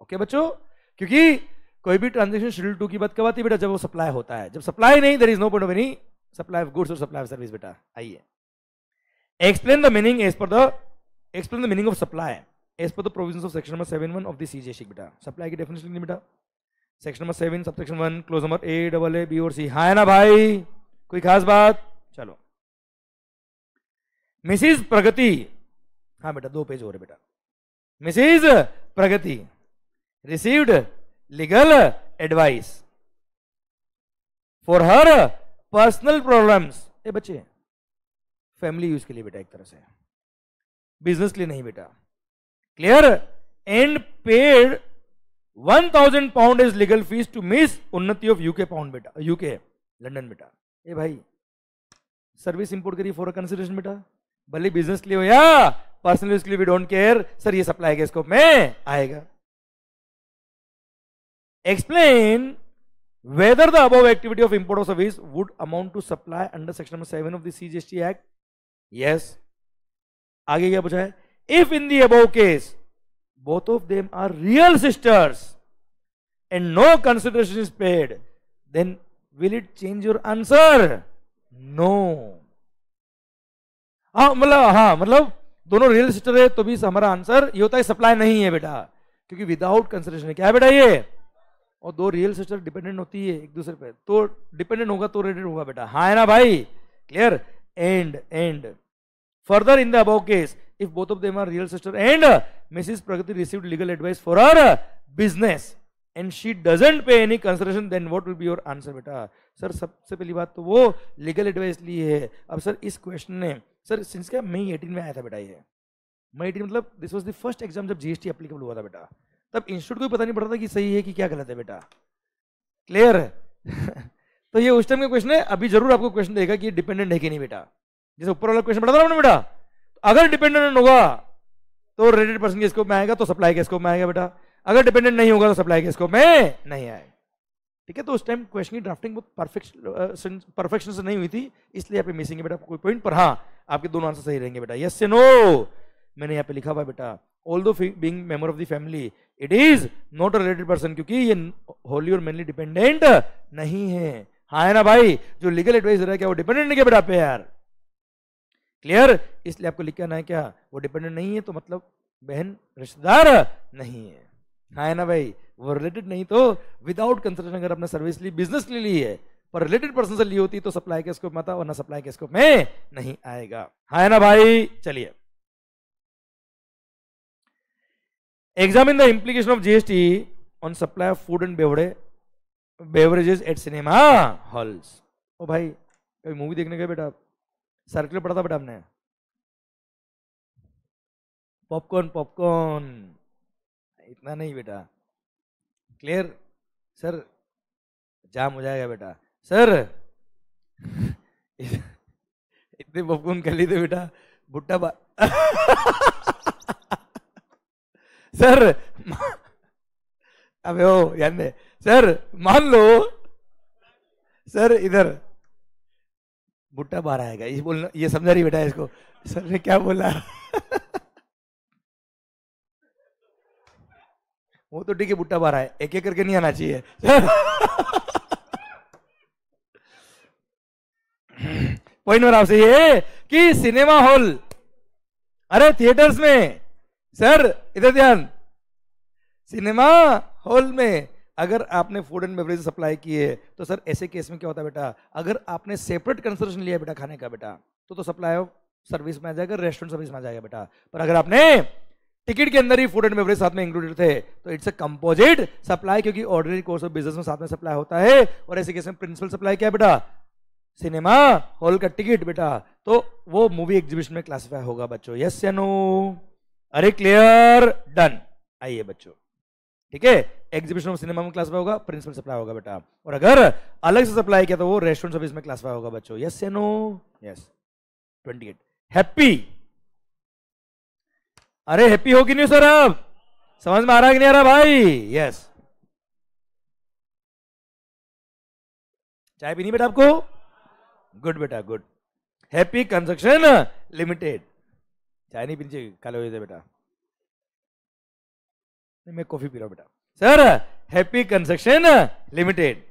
ओके बच्चों, क्योंकि कोई भी ट्रांजेक्शन शेड्यूल 2 की बात कब आती है बेटा? जब वो सप्लाई होता है। जब सप्लाई नहीं, there is no point of any supply of goods or supply of service बेटा। आइए, explain the meaning of supply as per the provisions of section number 7(1) of the CGST बेटा। सप्लाई की definition लिखनी बेटा, section number 7 subsection 1 clause number A, B और C। हाँ है ना भाई? कोई खास बात? चलो मिसिज प्रगति, हाँ बेटा 2 पेज हो रहे बेटा। Mrs Pragati received legal advice for her personal problems. ए बच्चे फैमिली यूज के लिए बेटा, एक तरह से बिजनेस के लिए नहीं बेटा। Clear? And paid 1000 pound is legal fees to miss Unnati of UK pound बेटा, यूके लंदन बेटा। ए भाई सर्विस इंपोर्ट करिए फॉर कंसिडरेशन बेटा, भले बिजनेस के लिए हो या पर्सनल यूज के लिए, वी डोंट केयर सर, ये सप्लाई के स्कोप में आएगा। Explain whether the above activity of import of service would amount to supply under section number 7 of the CGST act. Yes, आगे क्या पूछा है? If in the above case both of them are real sisters and no consideration is paid, then will it change your answer? No। मतलब दोनों real sister है तो भी हमारा आंसर ये होता है सप्लाई नहीं है बेटा, क्योंकि विदाउट कंसिडरेशन है। क्या है बेटा ये? और 2 रियल सिस्टर डिपेंडेंट होती है एक दूसरे पे, तो डिपेंडेंट होगा तो रिलेटेड होगा बेटा। हाँ है ना भाई? Clear? And further in the above case, if both of them are real sister and Mrs. Pragati received legal advice for her business and she doesn't pay any consideration, then what will be your answer बेटा? Sir सबसे पहली बात तो वो legal advice ली है। अब sir इस question ने सर सिंस क्या मई 18 में आया था बेटा, ये मई 18 मतलब this was the first exam जब जीएसटी एप्लीकेबल हुआ था बेटा, तब इंस्टीट्यूट को पता नहीं पड़ता था कि सही है कि क्या गलत है बेटा, क्लियर तो ये उस टाइम का क्वेश्चन है, अभी जरूर आपको क्वेश्चन देगा कि डिपेंडेंट है कि नहीं बेटा, जैसे ऊपर वाला क्वेश्चन पढ़ा था आपने बेटा, अगर डिपेंडेंट होगा तो रिलेटेड पर्सन के स्कोप में आएगा, तो सप्लाई के स्कोप में आएगा बेटा, अगर डिपेंडेंट नहीं होगा तो सप्लाई के स्कोप में नहीं आएगा, ठीक है। तो उस टाइम क्वेश्चन की ड्राफ्टिंग बहुत परफेक्शन से नहीं हुई थी, इसलिए यहाँ पे मिसिंग है बेटा कोई पॉइंट, पर हाँ आपके दोनों आंसर सही रहेंगे बेटा, यस या नो। मैंने यहाँ पे लिखा हुआ बेटा although being member of the family it is not a related person, क्योंकि ये होली और मेनली डिपेंडेंट नहीं है। हाँ है ना भाई, जो लीगल एडवाइस दे रहा है क्या वो डिपेंडेंट नहीं है बेटा पे यार, क्लियर। इसलिए आपको लिख के आना है क्या, वो डिपेंडेंट नहीं है तो मतलब बहन रिश्तेदार नहीं है। हाँ है ना भाई, वो रिलेटेड नहीं तो विदाउट कंसिडरेशन अगर आपने सर्विस ली, बिजनेस के लिए ली है, पर रिलेटेड पर्सन से ली होती तो सप्लाई के स्कोप में आता, वरना सप्लाई के स्कोप में नहीं आएगा। हाँ है ना भाई, चलिए examine the implication of GST on supply of food and beverages at cinema halls. ओ भाई कभी मूवी देखने गए बेटा, सर्कुलर पढ़ा था बेटा आपने, पॉपकॉर्न पॉपकॉर्न, इतना नहीं बेटा, क्लियर। सर जाम हो जाएगा बेटा, सर इतने पॉपकॉर्न कर ली थे बेटा, भुट्टा सर अबे ओ याद है सर, मान लो सर इधर भुट्टा बाहर आएगा, ये बोलना, ये समझा रही बेटा इसको, सर ने क्या बोला वो तो ठीक है, भुट्टा बाहर आए, एक एक करके नहीं आना चाहिए पॉइंट मेरा आपसे ये कि सिनेमा हॉल, अरे थिएटर्स में, सर इधर ध्यान, सिनेमा हॉल में अगर आपने फूड एंड बेवरेज सप्लाई किए तो सर ऐसे केस में क्या होता है बेटा, अगर आपने सेपरेट कंसिडरेशन लिया बेटा खाने का बेटा, तो सप्लाई ऑफ सर्विस में आ जाएगा, रेस्टोरेंट सर्विस में आ जाएगा बेटा, पर अगर आपने टिकट के अंदर ही फूड एंड बेवरेज साथ में इंक्लूडेड थे तो इट्स अ कंपोजिट सप्लाई, क्योंकि ऑर्डिनरी कोर्स ऑफ बिजनेस में साथ में सप्लाई होता है, और ऐसे केस में प्रिंसिपल सप्लाई क्या है बेटा, सिनेमा हॉल का टिकट बेटा, तो वो मूवी एग्जीबिशन में क्लासिफाई होगा बच्चों, यस या नो। अरे क्लियर, डन। आइए बच्चों, ठीक है, एग्जीबिशन ऑफ सिनेमा में क्लासिफाई होगा, प्रिंसिपल सप्लाई होगा बेटा, और अगर अलग से सप्लाई किया तो वो रेस्टोरेंट सर्विस में क्लासिफाई होगा बच्चों, यस या नो। यस 28 हैप्पी, अरे हैप्पी हो कि नहीं सर, अब समझ में आ रहा है कि नहीं आ रहा भाई, यस। चाय पीनी बेटा आपको, गुड बेटा गुड। हैप्पी कंस्ट्रक्शन लिमिटेड, चाय नहीं पीनी चाहिए, काले हो जाते बेटा, मैं कॉफी पी रहा हूं बेटा। सर हैप्पी कंस्ट्रक्शन लिमिटेड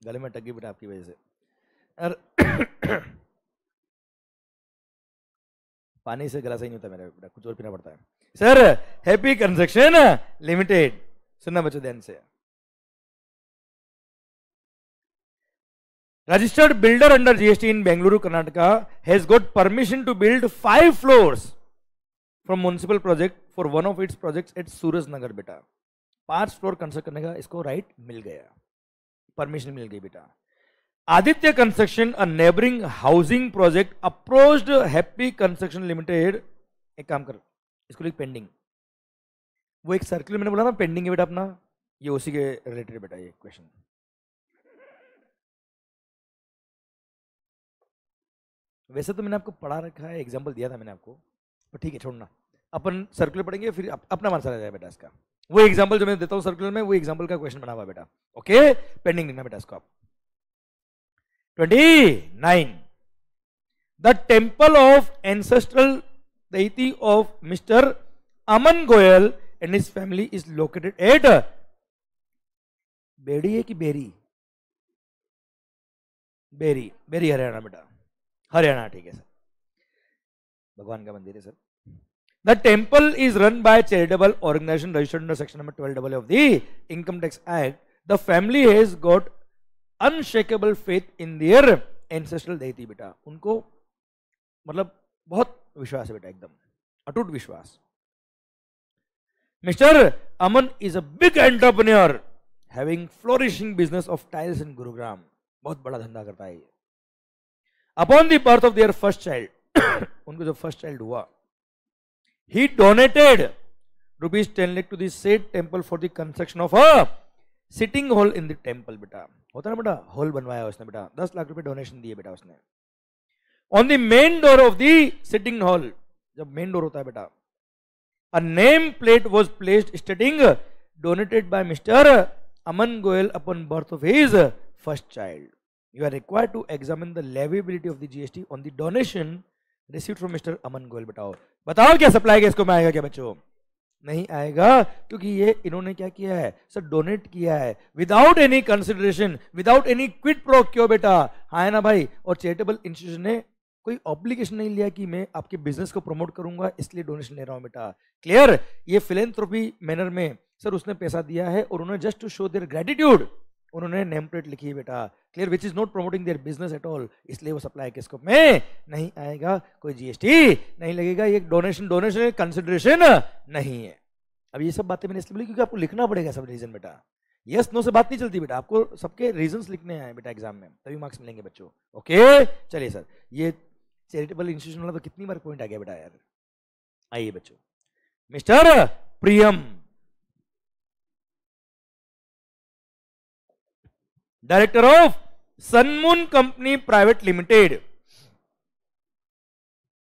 गले में अटक गई बेटा आपकी वजह से, पानी से गला सही नहीं होता मेरा बेटा, कुछ और पीना पड़ता है। सर हैप्पी कंस्ट्रक्शन लिमिटेड, सुनना बच्चों ध्यान से, registered builder under GST in Bengaluru, Karnataka has got permission to build 5 floors from municipal project for one of its projects at Suraj Nagar बेटा, 5 फ्लोर कंस्ट्रक्ट करने का इसको राइट मिल गया, permission मिल गई बेटा। आदित्य कंस्ट्रक्शन अ neighbouring housing project approached happy construction limited, एक काम कर इसको लिख पेंडिंग, वो एक सर्कुलर मैंने बोला ना पेंडिंग है बेटा अपना, ये उसी के रिलेटेड बेटा ये क्वेश्चन। वैसे तो मैंने आपको पढ़ा रखा है, एग्जाम्पल दिया था मैंने आपको, पर ठीक है छोड़ना, अपन सर्कुलर पढ़ेंगे फिर अपना आंसर आ जाएगा बेटा इसका, वो एग्जाम्पल जो मैं देता हूँ सर्कुलर में वो एग्जाम्पल का क्वेश्चन बना हुआ बेटा, ओके पेंडिंग लिखना बेटा इसको आप। 29 the temple of ancestral deity of Mr. Aman Goyal and his family is located at बेड़ी है कि बेरी, बेरी, बेरी हरियाणा बेटा, हरियाणा ठीक है सर, भगवान का मंदिर है sir. The temple is run by a charitable organization registered under section number 12 of the Income Tax Act. The family has got unshakable faith in their ancestral deity बेटा, उनको मतलब बहुत विश्वास है बेटा, एकदम अटूट विश्वास। Mr. Aman is a big entrepreneur having flourishing business of tiles in Gurugram. बहुत बड़ा धंधा करता है ये। Upon the birth of their first child, उनको जो फर्स्ट चाइल्ड हुआ, he donated ₹10 lakh to the said temple for the construction of a sitting hall in the temple। बेटा होता ना बेटा, हॉल बनवाया उसने बेटा, 10 लाख रुपए डोनेशन दिए बेटा उसने। On the main door of the sitting hall, जब मेन डोर होता है बेटा, a name plate was placed stating donated by Mr. Aman Goyal upon birth of his first child। You are required to examine the leviability of the GST on the donation received from Mr. Aman Goyal। बताओ क्या supply case को में आएगा क्या बच्चों? नहीं आएगा, क्योंकि ये इन्होंने क्या किया है सर, डोनेट किया है without any consideration, without any quid pro क्यो बेटा, हाँ है ना भाई। और चैरिटेबल इंस्टीट्यूशन ने कोई ऑब्लिगेशन नहीं लिया कि मैं आपके बिजनेस को प्रमोट करूंगा इसलिए डोनेशन ले रहा हूं बेटा। क्लियर? ये फिलेंथ्रोपी मैनर में सर उसने पैसा दिया है और उन्होंने just to show their gratitude उन्होंने नेम प्लेट लिखी है बेटा। Clear? Which is not promoting their business at all, इसलिए वो सप्लाई के स्कोप में नहीं आएगा, कोई जीएसटी नहीं लगेगा, ये डोनेशन कंसिडरेशन नहीं है। अब ये सब बातें मैंने इसलिए बोली क्योंकि आपको लिखना पड़ेगा सब रीजन बेटा, यस नो से बात नहीं चलती बेटा, आपको सबके रीजंस लिखने हैं बेटा एग्जाम में, तभी मार्क्स मिलेंगे बच्चों। ओके चलिए सर, ये चैरिटेबल इंस्टीट्यूशन वाला तो कितनी बार पॉइंट आ गया बेटा यार। आइए बच्चों, mister Priyam, director of सनमून company private limited.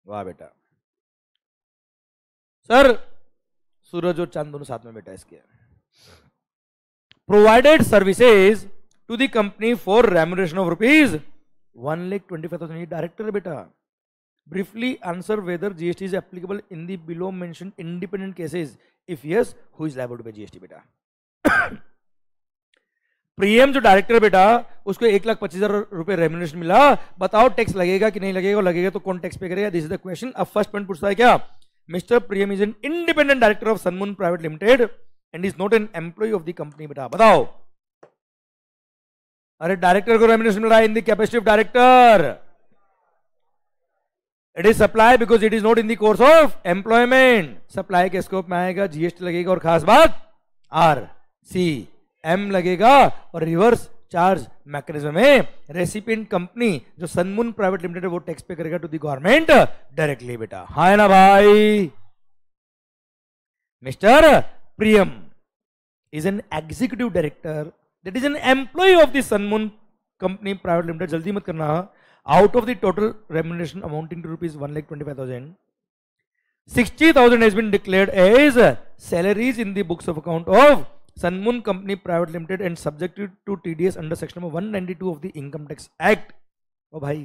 वाह बेटा सर, सूरज और चांद दोनों साथ में बेटा इसके। Provided services to the company for remuneration of ₹1,25,000। ये डायरेक्टर है बेटा। Briefly answer whether GST is applicable in the below mentioned independent cases, if yes who is liable to pay GST बेटा। प्रीएम जो डायरेक्टर बेटा, उसको 1,25,000 रुपए रेम्यूनरेशन मिला, बताओ टैक्स लगेगा कि नहीं लगेगा, लगेगा तो कौन टैक्स पे करेगा? This is the question. अब फर्स्ट पॉइंट पूछता है क्या, Mr Priyam is an independent director of Sunmoon private limited and is not an employee of the company बेटा। बताओ, अरे डायरेक्टर को रेम्यूनरेशन मिला in the capacity of director, it is supply because it is not in the course of employment. Supply के scope में आएगा, GST लगेगा, और खास बात RCM लगेगा, और रिवर्स चार्ज मैकेनिज्म में रेसिपिएंट कंपनी जो सनमून प्राइवेट लिमिटेड वो टैक्स पे करेगा टू द गवर्नमेंट डायरेक्टली बेटा। हाँ ना भाई। Mister Priyam is an executive director that is an employee of the Sunmoon company private limited, जल्दी मत करना, out of the total remuneration amounting to ₹1,25,000, 60,000 has been declared as salaries in the books of account of Sunmoon Company Private Limited and subjected to TDS under section number 192 of the Income Tax Act। ओ भाई,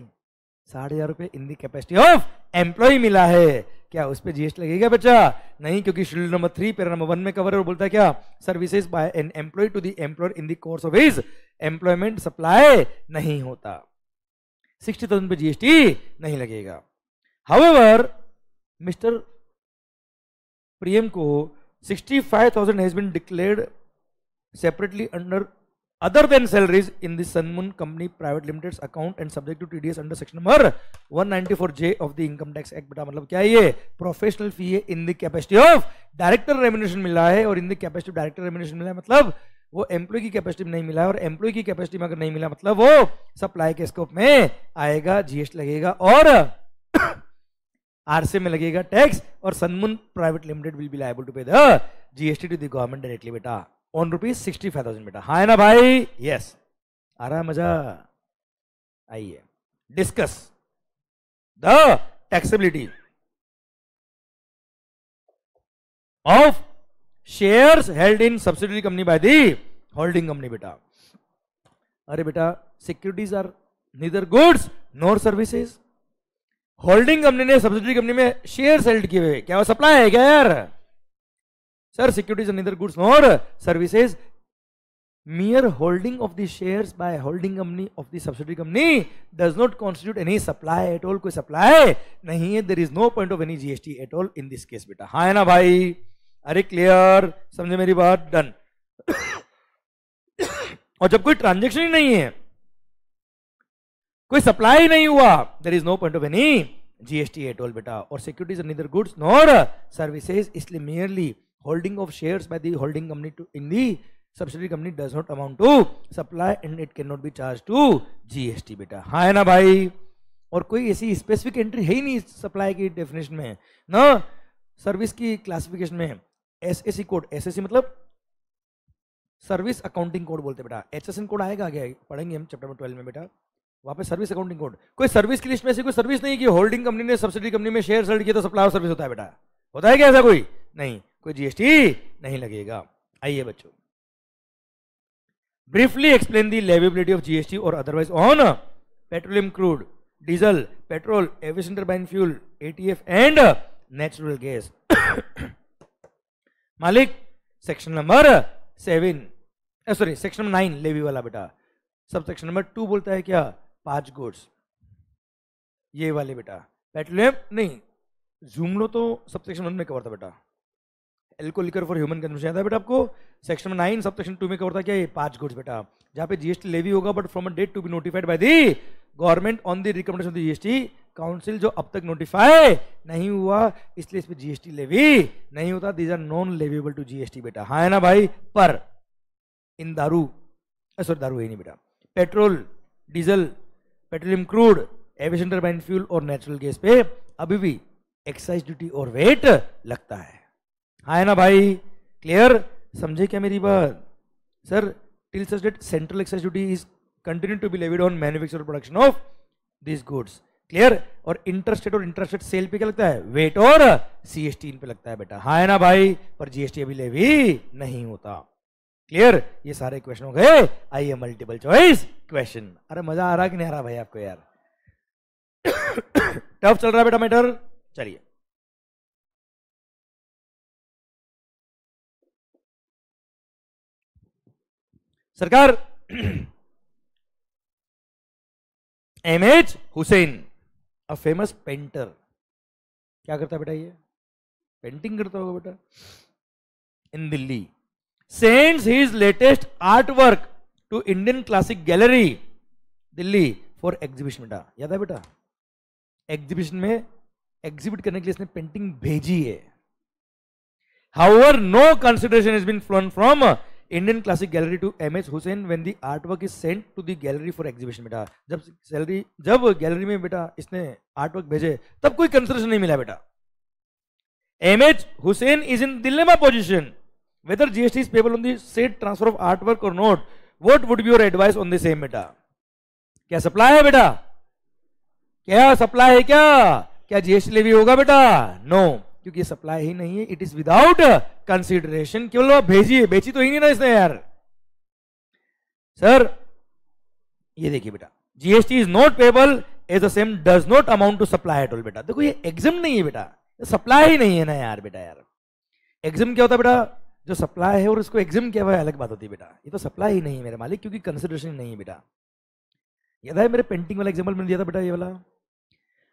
6,500 रुपए इन the capacity of employ मिला है, क्या उस पे GST लगेगा बच्चा? नहीं, क्योंकि शेड्यूल नंबर 3 पैरा नंबर 1 में कवर है और बोलता है क्या, services by an employee to the employer in the course of his employment supply नहीं होता, 60,000 पे जीएसटी नहीं लगेगा। हाउएवर मिस्टर प्रियम को 65,000 has been declared separately under other than salaries in the Sunmoon company private limited account and subject to TDS under section number 194J of the income tax act बेटा। मतलब क्या है ये? Professional fee है in the capacity of director remuneration मिला है, और in the capacity of director remuneration मिला है, मतलब वो एम्प्लॉय की कैपेसिटी में नहीं मिला है, और एम्प्लॉय की कैपेसिटी में अगर नहीं मिला मतलब वो सप्लाई के स्कोप में आएगा, जीएसटी लगेगा और आरसे में लगेगा टैक्स, और Sunmoon private limited will be liable to pay the GST to the government directly बेटा ऑन ₹65,000 बेटा। हाँ है ना भाई? यस, आ रहा है मजा? आइए discuss the taxability of shares held in subsidiary company by the holding company बेटा। अरे बेटा, securities are neither goods nor services. Holding company ने सब्सिडरी कंपनी में शेयर्स हेल्ड किए हुए, क्या वो सप्लाई है क्या यार? Sir, securities are neither goods nor services. mere holding of the shares by holding company of the subsidiary company does not constitute any supply at all। कोई supply नहीं है, there is no point of any GST at all in this case बेटा। हाँ है ना भाई? अरे clear, समझे मेरी बात? डन। और जब कोई ट्रांजेक्शन ही नहीं है, कोई सप्लाई नहीं हुआ, there is no point of any GST at all बेटा। और securities are neither goods nor services, इसलिए merely holding of shares by the holding company to in the subsidy company does not amount to supply and it can not be charge to GST बेटा, हाँ है ना भाई। और कोई ऐसी specific entry है ही नहीं सप्लाई की डेफिनेशन में ना, सर्विस की क्लासिफिकेशन में। एसएससी कोड, एसएससी मतलब सर्विस अकाउंटिंग कोड बोलते बेटा, एचएसएन कोड आएगा आगे पढ़ेंगे हम चैप्टर 12 में बेटा, वहां पे सर्विस अकाउंटिंग कोड। कोई सर्विस की लिस्ट में ऐसी कोई सर्विस नहीं कि होल्डिंग कंपनी ने सब्सिडी कंपनी में शेयर सेल किया तो सप्लाई सर्विस होता है बेटा, होता है क्या ऐसा कोई? नहीं, कोई जीएसटी नहीं लगेगा। आइए बच्चों, briefly explain the leviability of GST और otherwise on petroleum crude, diesel, petrol, aviation turbine fuel, ATF and natural gas. मालिक section number 7, sorry section number 9 levy वाला बेटा। सब सेक्शन नंबर 2 बोलता है क्या? 5 गुड्स, ये वाले बेटा। पेट्रोलियम नहीं, जूम लो तो सब सेक्शन 1 में कवर था बेटा। Alcohol liquor for human consumption याद है बेटा आपको? सेक्शन नंबर 9 सब सेक्शन 2 में कवर था क्या? ये 5 गुड्स बेटा, जहां पे जीएसटी लेवी होगा but from a date to be notified by the government on the recommendation of the GST council, जो अब तक नोटिफाई नहीं हुआ इसलिए इस पे जीएसटी लेवी नहीं होता। These are non leviable to GST बेटा, हाँ है ना भाई। पर इन दारू, सॉरी दारू है नहीं बेटा, petrol, diesel, petroleum crude, aviation turbine fuel और नेचुरल गैस पे अभी भी एक्साइज ड्यूटी और वेट लगता है, हाँ है ना भाई। क्लियर, समझे क्या मेरी बात? Sir till such that central excise duty is continue to be levied on manufacture और production of this goods, clear. और इंटरस्टेट और इंटरस्टेट सेल पे क्या लगता है? वेट और सीएसटी इन पे लगता है बेटा, हाँ है ना भाई। पर जीएसटी अभी लेवी नहीं होता, क्लियर। ये सारे क्वेश्चन हो गए। आइए मल्टीपल चॉइस क्वेश्चन। अरे मजा आ रहा कि नहीं आ रहा भाई आपको यार? टफ चल रहा है बेटा मैटर, चलिए। सरकार, MH Hussain, a famous painter, क्या करता है बेटा? ये पेंटिंग करता होगा बेटा। In Delhi sends his latest art work to Indian classic gallery Delhi for exhibition बेटा, याद है बेटा? एग्जीबिशन में एग्जिबिट करने के लिए इसने पेंटिंग भेजी है। However no consideration has been flown from Indian classic gallery to MH Husain when the art work is sent to the gallery for exhibition बेटा। जब गैलरी में बेटा इसने आर्ट वर्क भेजे तब कोई कंसिडरेशन नहीं मिला बेटा। MH Husain is in dilemma position whether GST is payable on the said transfer of artwork or not. What would be your advice on the same बेटा? क्या सप्लाई है बेटा? क्या सप्लाई है क्या? क्या जीएसटी लेवी होगा बेटा? नो, क्योंकि सप्लाई ही नहीं है, इट इज विदाउट कंसिडरेशन। केवल भेजिए, बेची तो ही नहीं ना इसने यार। सर ये देखिए बेटा, GST is not payable as the same does not amount to supply at all बेटा। देखो ये एग्जाम नहीं है बेटा, सप्लाई ही नहीं है ना यार बेटा। यार एग्जाम क्या होता है बेटा? जो सप्लाई है और उसको एग्जाम किया हुआ है अलग बात होती है बेटा। ये तो सप्लाई ही नहीं है मेरे मालिक, क्योंकि कंसिडरेशन नहीं है बेटा। याद है मेरे पेंटिंग वाला एग्जांपल मैंने दिया था बेटा, ये वाला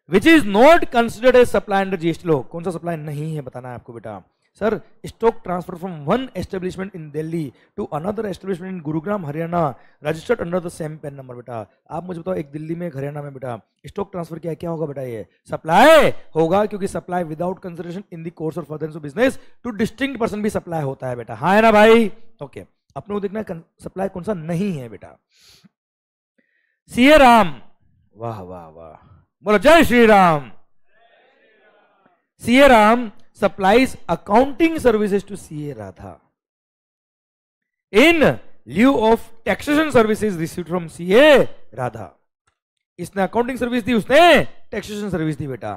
which is not considered as supply under GST law. कौन सा सप्लाई नहीं है बताना है आपको बेटा। Sir stock transfer from one establishment in Delhi to another establishment in Gurugram Haryana registered under the same PAN number बेटा। आप मुझे बताओ, एक दिल्ली में एक हरियाणा में बेटा स्टॉक ट्रांसफर किया, क्या होगा बेटा? ये सप्लाई होगा, क्योंकि supply without consideration in the course of furtherance of business two distinct person भी सप्लाई होता है बेटा, हाँ है ना भाई। ओके, अपने को देखना सप्लाई कौन सा नहीं है बेटा। सीए राम, वाह वाह वाह, बोलो जय Shri Ram. CA Ram supplies accounting services to CA Radha in lieu of taxation services received from CA Radha। इसने अकाउंटिंग सर्विस दी, उसने टैक्सेशन सर्विस दी बेटा।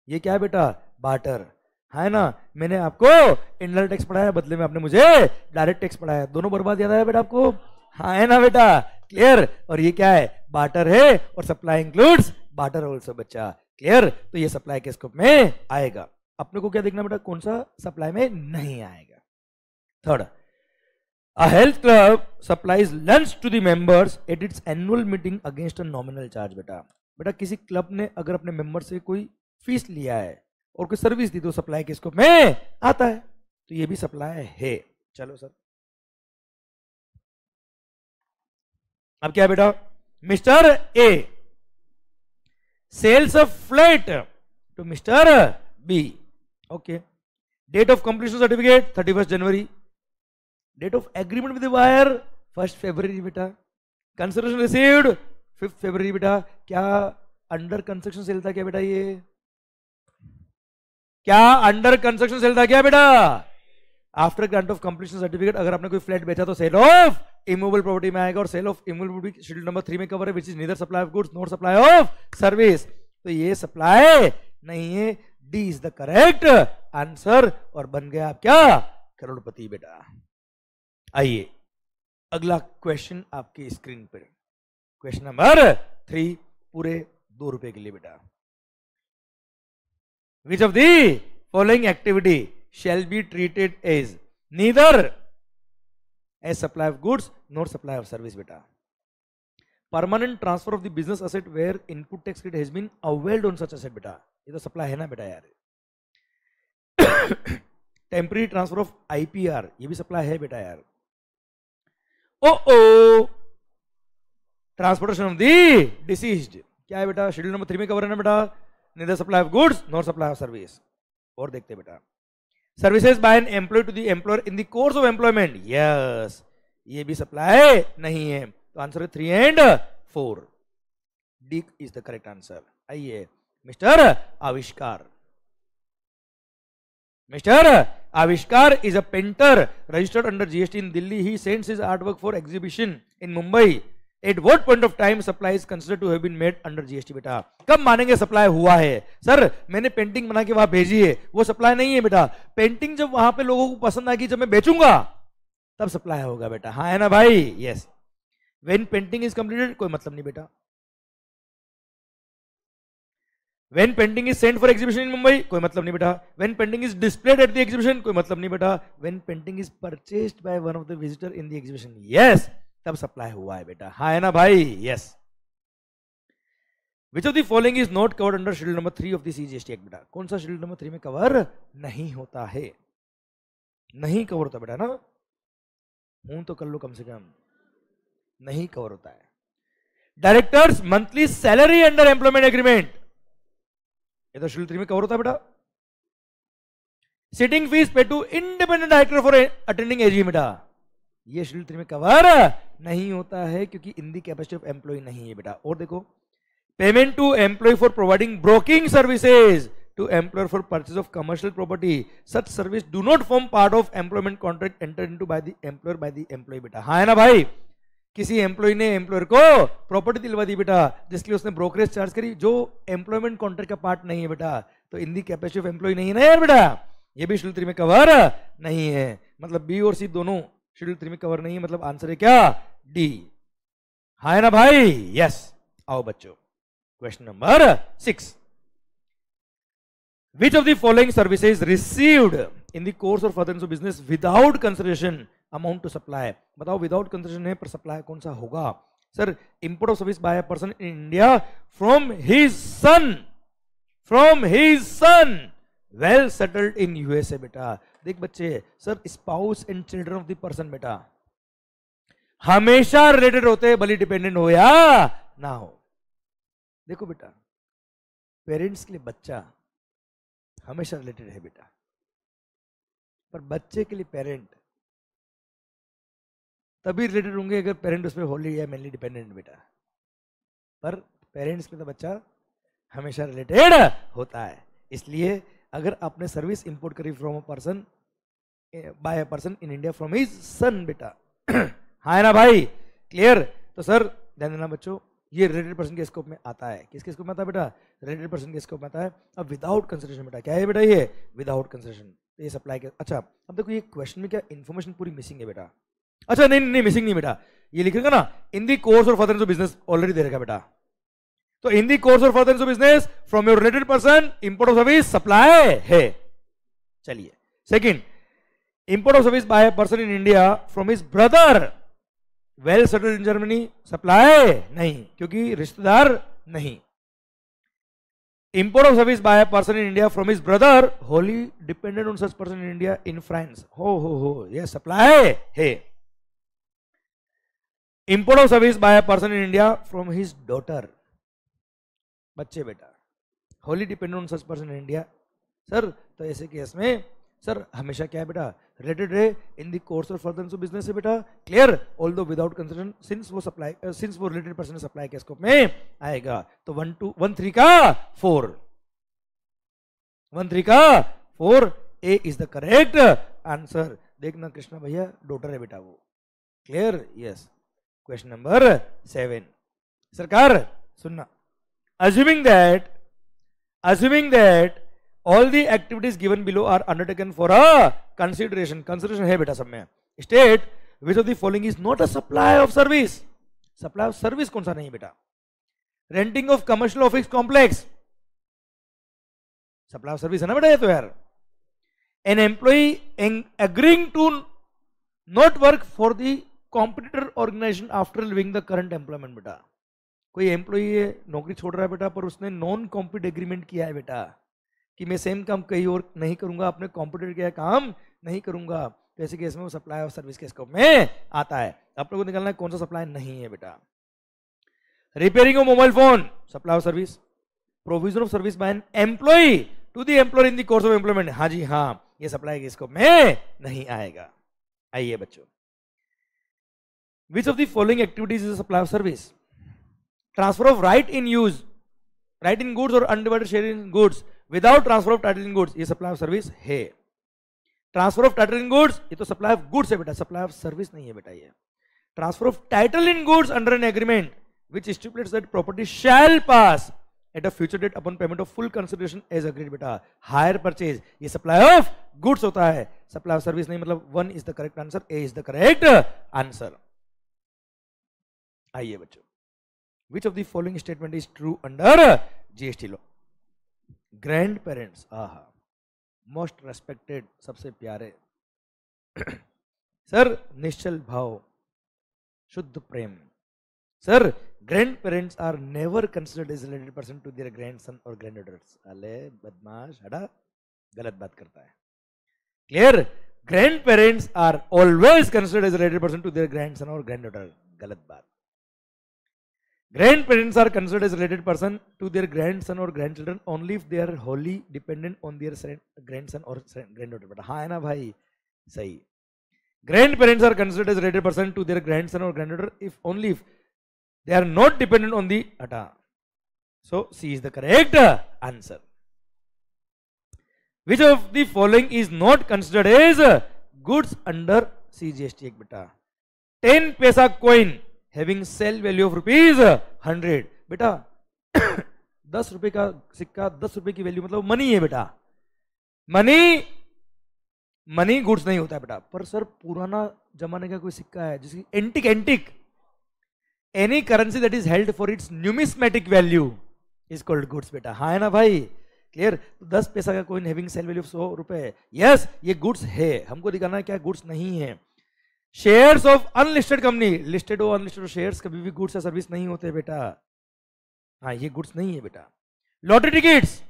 ये क्या है बेटा? बार्टर, है ना। मैंने आपको इनडायरेक्ट टैक्स पढ़ाया, बदले में आपने मुझे डायरेक्ट टैक्स पढ़ाया, दोनों बर्बाद याद आया बेटा आपको? हाँ है ना बेटा, क्लियर। और ये क्या है? बार्टर है, और सप्लाई इंक्लूड्स बार्टर ऑल्सो बच्चा, क्लियर। तो ये सप्लाई के स्कोप में आएगा। अपने को क्या देखना बेटा? कौन सा सप्लाई में नहीं आएगा। Third, a health club supplies lunch to the members at its annual meeting against a nominal charge बेटा। बेटा किसी क्लब ने अगर अपने मेंबर से कोई फीस लिया है और कोई सर्विस दी तो सप्लाई के स्कोप में आता है, तो ये भी सप्लाई है। चलो सर, अब क्या बेटा? Mister A sells a flat to mister B. Okay, date of completion certificate 31 January date of agreement with the buyer 1 February बेटा, कंसिडरेशन रिसीव्ड 5 फरवरी बेटा। क्या अंडर कंस्ट्रक्शन सेल था क्या बेटा? ये क्या अंडर कंस्ट्रक्शन सेल था क्या बेटा? After grant of completion certificate, अगर आपने कोई फ्लैट बेचा तो सेल ऑफ इमूवेबल प्रॉपर्टी में आएगा, और sale of immovable property schedule number 3 में कवर है, which is neither supply of goods not supply of service. तो ये सप्लाई नहीं है, D is the correct answer, और बन गया आप क्या? करोड़पति बेटा। आइए अगला क्वेश्चन आपकी स्क्रीन पर, क्वेश्चन नंबर 3 पूरे 2 रुपए के लिए बेटा। विच of the following activity shall be treated as neither as supply of goods nor supply of service beta? Permanent transfer of the business asset where input tax credit has been availed on such asset beta, ये तो supply है ना बेटा यार। Temporary transfer of IPR, ये भी supply है बेटा यार। ओ ट्रांसपोर्टेशन ऑफ दी डिसीज्ड, क्या है बेटा? शेड्यूल नंबर 3 में कवर है ना बेटा, neither supply of goods nor supply of service। और देखते बेटा, services by an employee to the employer in the course of employment, yes, ये भी सप्लाई नहीं है, तो आंसर है 3 and 4, D is the correct answer. आइए mister Avishkar, mister Avishkar is a painter registered under GST in Delhi, he sends his artwork for exhibition in Mumbai, at what point of time supply is considered to have been made under GST बेटा? कब मानेंगे supply हुआ है? Sir मैंने painting बना के वहां भेजी है, वो सप्लाई नहीं है बेटा। पेंटिंग जब वहां पे लोगों को पसंद आएगी, जब मैं बेचूंगा तब सप्लाई होगा बेटा। हाँ है ना भाई? Yes. When painting is completed कोई मतलब नहीं बेटा। When painting is sent for exhibition in Mumbai कोई मतलब नहीं बेटा। When painting is displayed at the exhibition कोई मतलब नहीं बेटा। When painting is purchased by one of the visitor in the exhibition, yes, तब सप्लाई हुआ है बेटा। हाँ है ना भाई? Yes. Which of the following is not covered under schedule number 3 of the CGST act बेटा? कौन सा शेड्यूल नंबर 3 में कवर नहीं होता है? नहीं कवर होता बेटा ना, हूं तो कर लो कम से कम, नहीं कवर होता है। Directors monthly salary under employment agreement, ये तो शेड्यूल 3 में कवर होता है बेटा। Sitting fees pay to independent director for attending AGM बेटा, ये शेड्यूल 3 में कवर नहीं होता है, क्योंकि in the capacity of employee नहीं है बेटा। और देखो, payment to employee for providing broking services to employer for purchase of commercial property, such service do not form part of employment contract enter into by the employer by the employee बेटा। हाँ है ना भाई? किसी employ ने employer को property दिलवा दी बेटा, जिसके लिए उसने ब्रोकरेज चार्ज करी, जो एम्प्लॉयमेंट कॉन्ट्रैक्ट का पार्ट नहीं है बेटा, तो इन दी कैपेसिटी ऑफ एम्प्लॉय नहीं है ना यार बेटा, ये भी शेड्यूल 3 में कवर नहीं है। मतलब बी और सी दोनों शेड्यूल 3 में कवर नहीं है, मतलब आंसर है क्या? डी। हाँ है ना भाई? यस। आओ बच्चों, question number 6, which of the following services received in the course of furtherance of business without consideration amount to supply? बताओ, विदाउट कंसिडरेशन है पर सप्लाई कौन सा होगा? Sir, import of service by a person in India from his son well settled in USA बेटा। देख बच्चे, sir spouse and children of the person बेटा हमेशा रिलेटेड होते हैं, भले डिपेंडेंट हो या ना हो। देखो बेटा, पेरेंट्स के लिए बच्चा हमेशा रिलेटेड है बेटा, पर बच्चे के लिए पेरेंट तभी रिलेटेड होंगे अगर पेरेंट उसमें होली या मेनली डिपेंडेंट बेटा, पर पेरेंट्स के लिए बच्चा हमेशा रिलेटेड होता है। इसलिए अगर आपने सर्विस इंपोर्ट करी from a person by a person in India from his सन बेटा, हाँ है ना भाई? क्लियर? तो सर ध्यान देना बच्चों, ये रिलेटेड पर्सन के स्कोप में आता है। किसके स्कोप में आता है बेटा? रिलेटेड पर्सन के स्कोप में आता है। अब विदाउट कंसिडरेशन बेटा क्या है बेटा? ये विदाउट कंसिडरेशन, तो ये सप्लाई के। अच्छा, अब देखो ये क्वेश्चन में क्या इन्फॉर्मेशन पूरी मिसिंग है बेटा? अच्छा नहीं मिसिंग नहीं बेटा, ये लिखेगा ना इन दी course or furtherance of business, already दे रखा बेटा। तो इन दी course or furtherance of business from your related person, import of service supply है। चलिए second, import of service by person in India from his brother well settled in Germany, supply नहीं, क्योंकि रिश्तेदार नहीं। Import of service by person in India from his brother Holi dependent on such person in India in France, हो यह supply है। Import of service by person in India from his daughter, बच्चे बेटा Holi dependent on such person in India. Sir तो ऐसे case में sir हमेशा क्या है बेटा, रिलेटेड है इन द कोर्स और फर्दर बिजनेस है बेटा, clear, although without consideration since वो रिलेटेड पर्सन सप्लाई के स्कोप में आएगा। तो 1 3 का 4, 1 3 का 4, ए इज द करेक्ट आंसर। देखना कृष्णा भैया डॉटर है बेटा वो, क्लियर, यस। क्वेश्चन नंबर 7, सरकार सुनना, assuming that all the activities given below are undertaken for a consideration है बेटा सब में, state which of the following is not a supply of service। supply of service कौन सा नहीं है बेटा, renting of commercial office complex supply of service है ना बेटा ये तो यार, an employee agreeing to not work for the competitor organization after leaving the current employment बेटा, कोई एम्प्लॉई नौकरी छोड़ रहा है बेटा पर उसने नॉन कॉम्पिट एग्रीमेंट किया है बेटा कि मैं सेम काम कहीं और नहीं करूंगा, अपने कॉम्पिटिटर का काम नहीं करूंगा, तो ऐसे केस में वो सप्लाई ऑफ सर्विस के स्कोप में आता है। आप लोगों को निकालना है कौन सा सप्लाई नहीं है बेटा। Repairing of mobile phone supply of service, provision of service by an employee to the employer in the course of employment, हाँ जी हाँ, ये सप्लाई के स्कोप में नहीं आएगा। आइए बच्चों, which of the following activities is supply of service, transfer of right in use, right in goods और undivided share in goods without transfer of title in goods, ये सप्लाई ऑफ सर्विस है। Transfer of title in goods ये तो supply of goods है बेटा, supply of service नहीं है बेटा ये। Transfer of title in goods under an agreement which stipulates that property shall pass at a future date upon payment of full consideration as agreed बेटा। Hire purchase ये supply of goods होता है, supply of service नहीं, मतलब 1 is the correct answer, A is the correct answer. आइए बच्चों, which of the following statement is true under GST law? Grand parents, आहा most respected, सबसे प्यारे सर, निश्चल भाव, शुद्ध प्रेम, sir grand parents are never considered as related person to their grandson और ग्रैंडडॉटर्स। अले बदमाश, हटा, गलत बात करता है, clear. Grand parents are always considered as related person to their grandson और ग्रैंडडॉटर, गलत बात। Grandparents are considered as related person to their grandson or grandchildren only if they are wholly dependent on their grandson or granddaughter। बेटा हाँ है ना भाई, सही। Grandparents are considered as related person to their grandson or granddaughter if only if they are not dependent on the hata। So C is the correct answer। Which of the following is not considered as goods under CGST एक बेटा, 10 paisa coin having sale value of ₹100 बेटा 10 रुपए का सिक्का 10 रुपए की value मतलब money है बेटा, मनी गुड्स नहीं होता है बेटा। पर सर पुराना जमाने का कोई सिक्का है जिसकी antique any currency that is held for its numismatic value is called goods बेटा, हाँ है ना भाई, क्लियर। 10 पैसा का coin having sale value of 100 रुपए, यस ये गुड्स है, हमको दिखाना है क्या गुड्स नहीं है। Shares of unlisted company, listed और अनलिस्टेड शेयर्स कभी भी गुड्स या सर्विस नहीं होते बेटा, हाँ ये गुड्स नहीं है बेटा। Lottery tickets,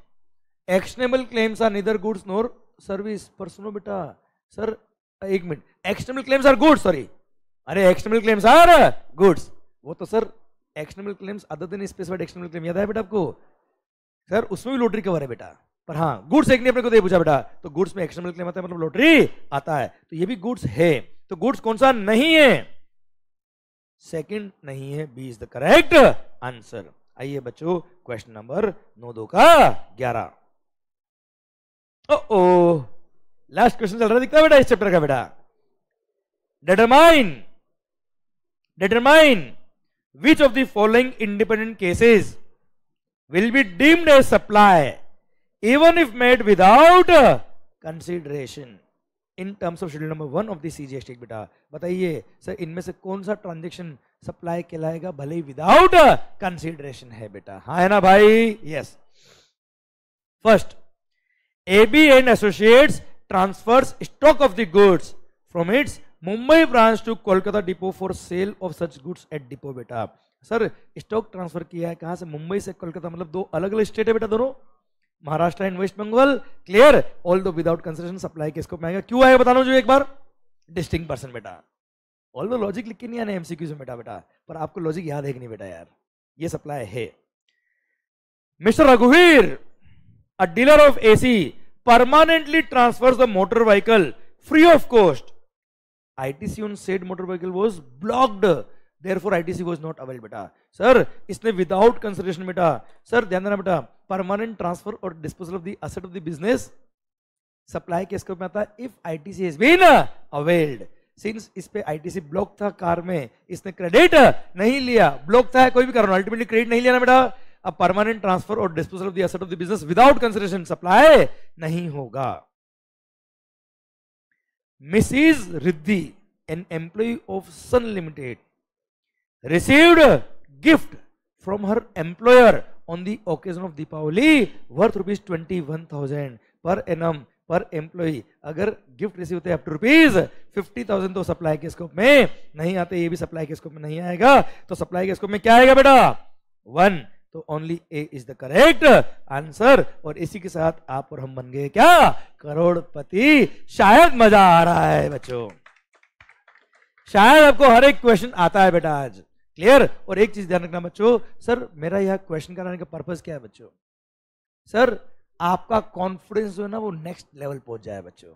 actionable claims are neither goods nor service. पर सुनो बेटा, सर एक minute, actionable claims are goods, sorry, अरे एक्शनेबल क्लेम्स आर गुड्स, वो तो sir actionable claims other than specified actionable claim याद है बेटा आपको, सर उसमें भी लॉटरी कवर है बेटा। पर हाँ गुड्स एक ने अपने को दे पूछा बेटा, तो गुड्स में एक्शनेबल क्लेम आता है मतलब लॉटरी आता है, तो ये भी गुड्स है। तो गुड्स कौन सा नहीं है, सेकंड नहीं है, B is the correct answer. आइए बच्चों क्वेश्चन नंबर 9 का 11। ओ लास्ट क्वेश्चन चल रहा दिखता है बेटा इस चैप्टर का बेटा। Determine which of the following independent cases will be deemed as supply even if made without consideration in terms of schedule number 1 of the CGST बेटा। बताइए सर इनमें से कौन सा ट्रांजेक्शन सप्लाई कहलाएगा भले ही विदाउट कंसिडरेशन है बेटा, हाँ है ना भाई, yes. First, AB and Associates transfers stock of the goods from its Mumbai branch to Kolkata depot for sale of such goods at depot बेटा। सर स्टॉक ट्रांसफर किया है कहां से, मुंबई से कोलकाता, मतलब दो अलग अलग स्टेट है बेटा दोनों, Maharashtra and West Bengal, clear. Although without consideration supply के स्कोप में आएगा, क्यों आएगा बताना जो एक बार, डिस्टिंक्ट पर्सन बेटा। ऑल दो लॉजिक लिख के नहीं आने MCQ में बेटा, पर आपको लॉजिक याद है कि नहीं बेटा यार, ये सप्लाई है। मिस्टर रघुवीर, अ dealer of AC permanently transfers the motor vehicle free of cost. ITC on said motor vehicle was blocked, therefore ITC was not available. बेटा सर इसने विदाउट कंसिडरेशन बेटा, सर ध्यान देना बेटा, परमानेंट ट्रांसफर और disposal of the asset of the business supply के scope में आता है if ITC has been availed. Since इस पे आईटीसी ब्लॉक था कार में, इसने क्रेडिट नहीं लिया, ब्लॉक था कोई भी कारण, अल्टीमेटली क्रेडिट नहीं लिया ना बेटा, अब परमानेंट ट्रांसफर और disposal of the asset of the business without consideration supply नहीं होगा. Mrs Riddhi, an employee of Sun Limited, received a gift from her employer on the occasion of Deepavali worth rupees 21,000 per annum per employee. अगर gift receive होते up to rupees 50,000 तो supply के scope में नहीं आते, ये भी सप्लाई के स्कोप में नहीं आएगा, तो सप्लाई के स्कोप में क्या आएगा बेटा 1. तो only A is the correct answer. और इसी के साथ आप और हम बन गए क्या करोड़पति. शायद मजा आ रहा है बच्चों, शायद आपको हर एक क्वेश्चन आता है बेटा आज. क्लियर. और एक चीज ध्यान रखना बच्चों, सर मेरा यह क्वेश्चन कराने का पर्पस क्या है बच्चों, सर आपका कॉन्फिडेंस जो है ना वो नेक्स्ट लेवल पहुंच जाए बच्चों.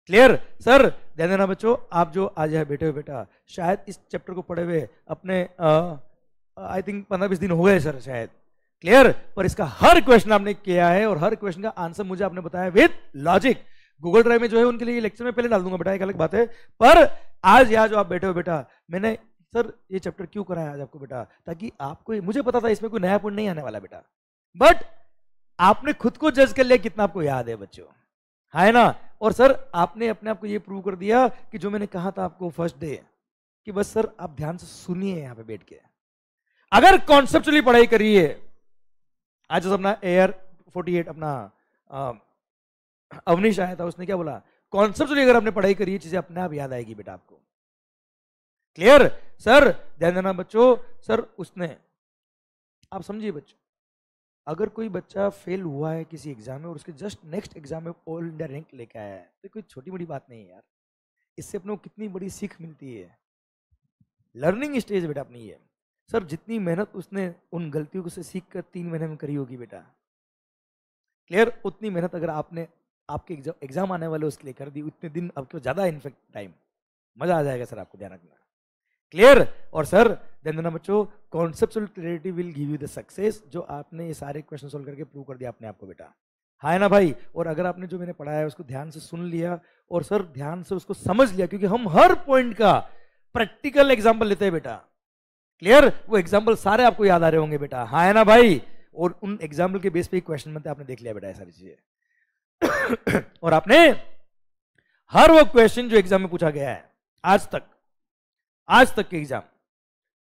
क्लियर. सर ध्यान देना बच्चों, आप जो आज है बैठे हुए बेटा, शायद इस चैप्टर को पढ़े हुए अपने आई थिंक 15-20 दिन हो गए सर शायद. क्लियर. पर इसका हर क्वेश्चन आपने किया है और हर क्वेश्चन का आंसर मुझे आपने बताया विद लॉजिक. गूगल ड्राइव में जो है उनके लिए लेक्चर में पहले डाल दूंगा बेटा, एक अलग बात है. पर आज यहाँ जो आप बैठे हो बेटा, मैंने सर ये चैप्टर क्यों कराया आज आपको बेटा, ताकि आपको, मुझे पता था इसमें कोई नया पॉइंट नहीं आने वाला बेटा, बट आपने खुद को जज कर लिया कितना आपको याद है बच्चों, है ना. और सर आपने अपने आप को ये प्रूव कर दिया कि जो मैंने कहा था आपको फर्स्ट डे कि बस सर आप ध्यान से सुनिए यहाँ पे बैठ के, अगर कॉन्सेप्चुअली पढ़ाई करिए. आज अपना एयर 48 अपना अवनीश आया था, उसने क्या बोला, कॉन्सेप्चुअली अगर आपने पढ़ाई करी चीजें अपने आप याद आएगी बेटा आपको. क्लियर. सर ध्यान देना बच्चों, सर उसने, आप समझिए बच्चों, अगर कोई बच्चा फेल हुआ है किसी एग्जाम में और उसके जस्ट नेक्स्ट एग्जाम में ऑल इंडिया रैंक लेके आया है, तो कोई छोटी बड़ी बात नहीं है यार. इससे अपने को कितनी बड़ी सीख मिलती है. लर्निंग स्टेज बेटा अपनी है. सर जितनी मेहनत उसने उन गलतियों से सीख कर 3 महीने में करी होगी बेटा, क्लियर, उतनी मेहनत अगर आपने आपके एग्जाम आने वाले उसके लिए कर दी, उतने दिन आपको ज्यादा इनफेक्ट टाइम मजा आ जाएगा सर, आपको ध्यान रखना. क्लियर. और सर ध्यान देना बच्चों, conceptual clarity will give you the success. जो आपने ये सारे क्वेश्चन सोल्व करके प्रूव कर दिया अपने आप को बेटा, है ना भाई. और अगर आपने जो मैंने पढ़ाया है उसको ध्यान से सुन लिया और सर ध्यान से उसको समझ लिया, क्योंकि हम हर पॉइंट का प्रैक्टिकल एग्जाम्पल लेते हैं बेटा. क्लियर. वो एग्जाम्पल सारे आपको याद आ रहे होंगे बेटा, है ना भाई. और उन एग्जाम्पल के बेस पे क्वेश्चन बनते आपने देख लिया बेटा ये सारी चीजें. और आपने हर वो क्वेश्चन जो एग्जाम में पूछा गया है आज तक के एग्जाम,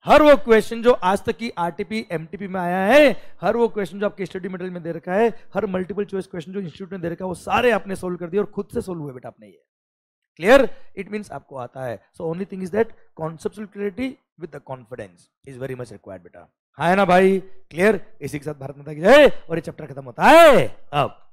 हर वो क्वेश्चन जो आज तक की आरटीपी एमटीपी में आया है, हर वो क्वेश्चन जो आपके स्टडी मटेरियल में दे रखा है, हर मल्टीपल चॉइस क्वेश्चन जो इंस्टीट्यूट में दे रखा है, वो सारे आपने सोल्व कर दिए और खुद से सोल्व हुए बेटा अपने. ये क्लियर. इट मींस आपको आता है. So only thing is that conceptual clarity with the confidence is very much required बेटा, है ना भाई. क्लियर. इसी के साथ भारत माता की जय. और ये चैप्टर खत्म होता है अब.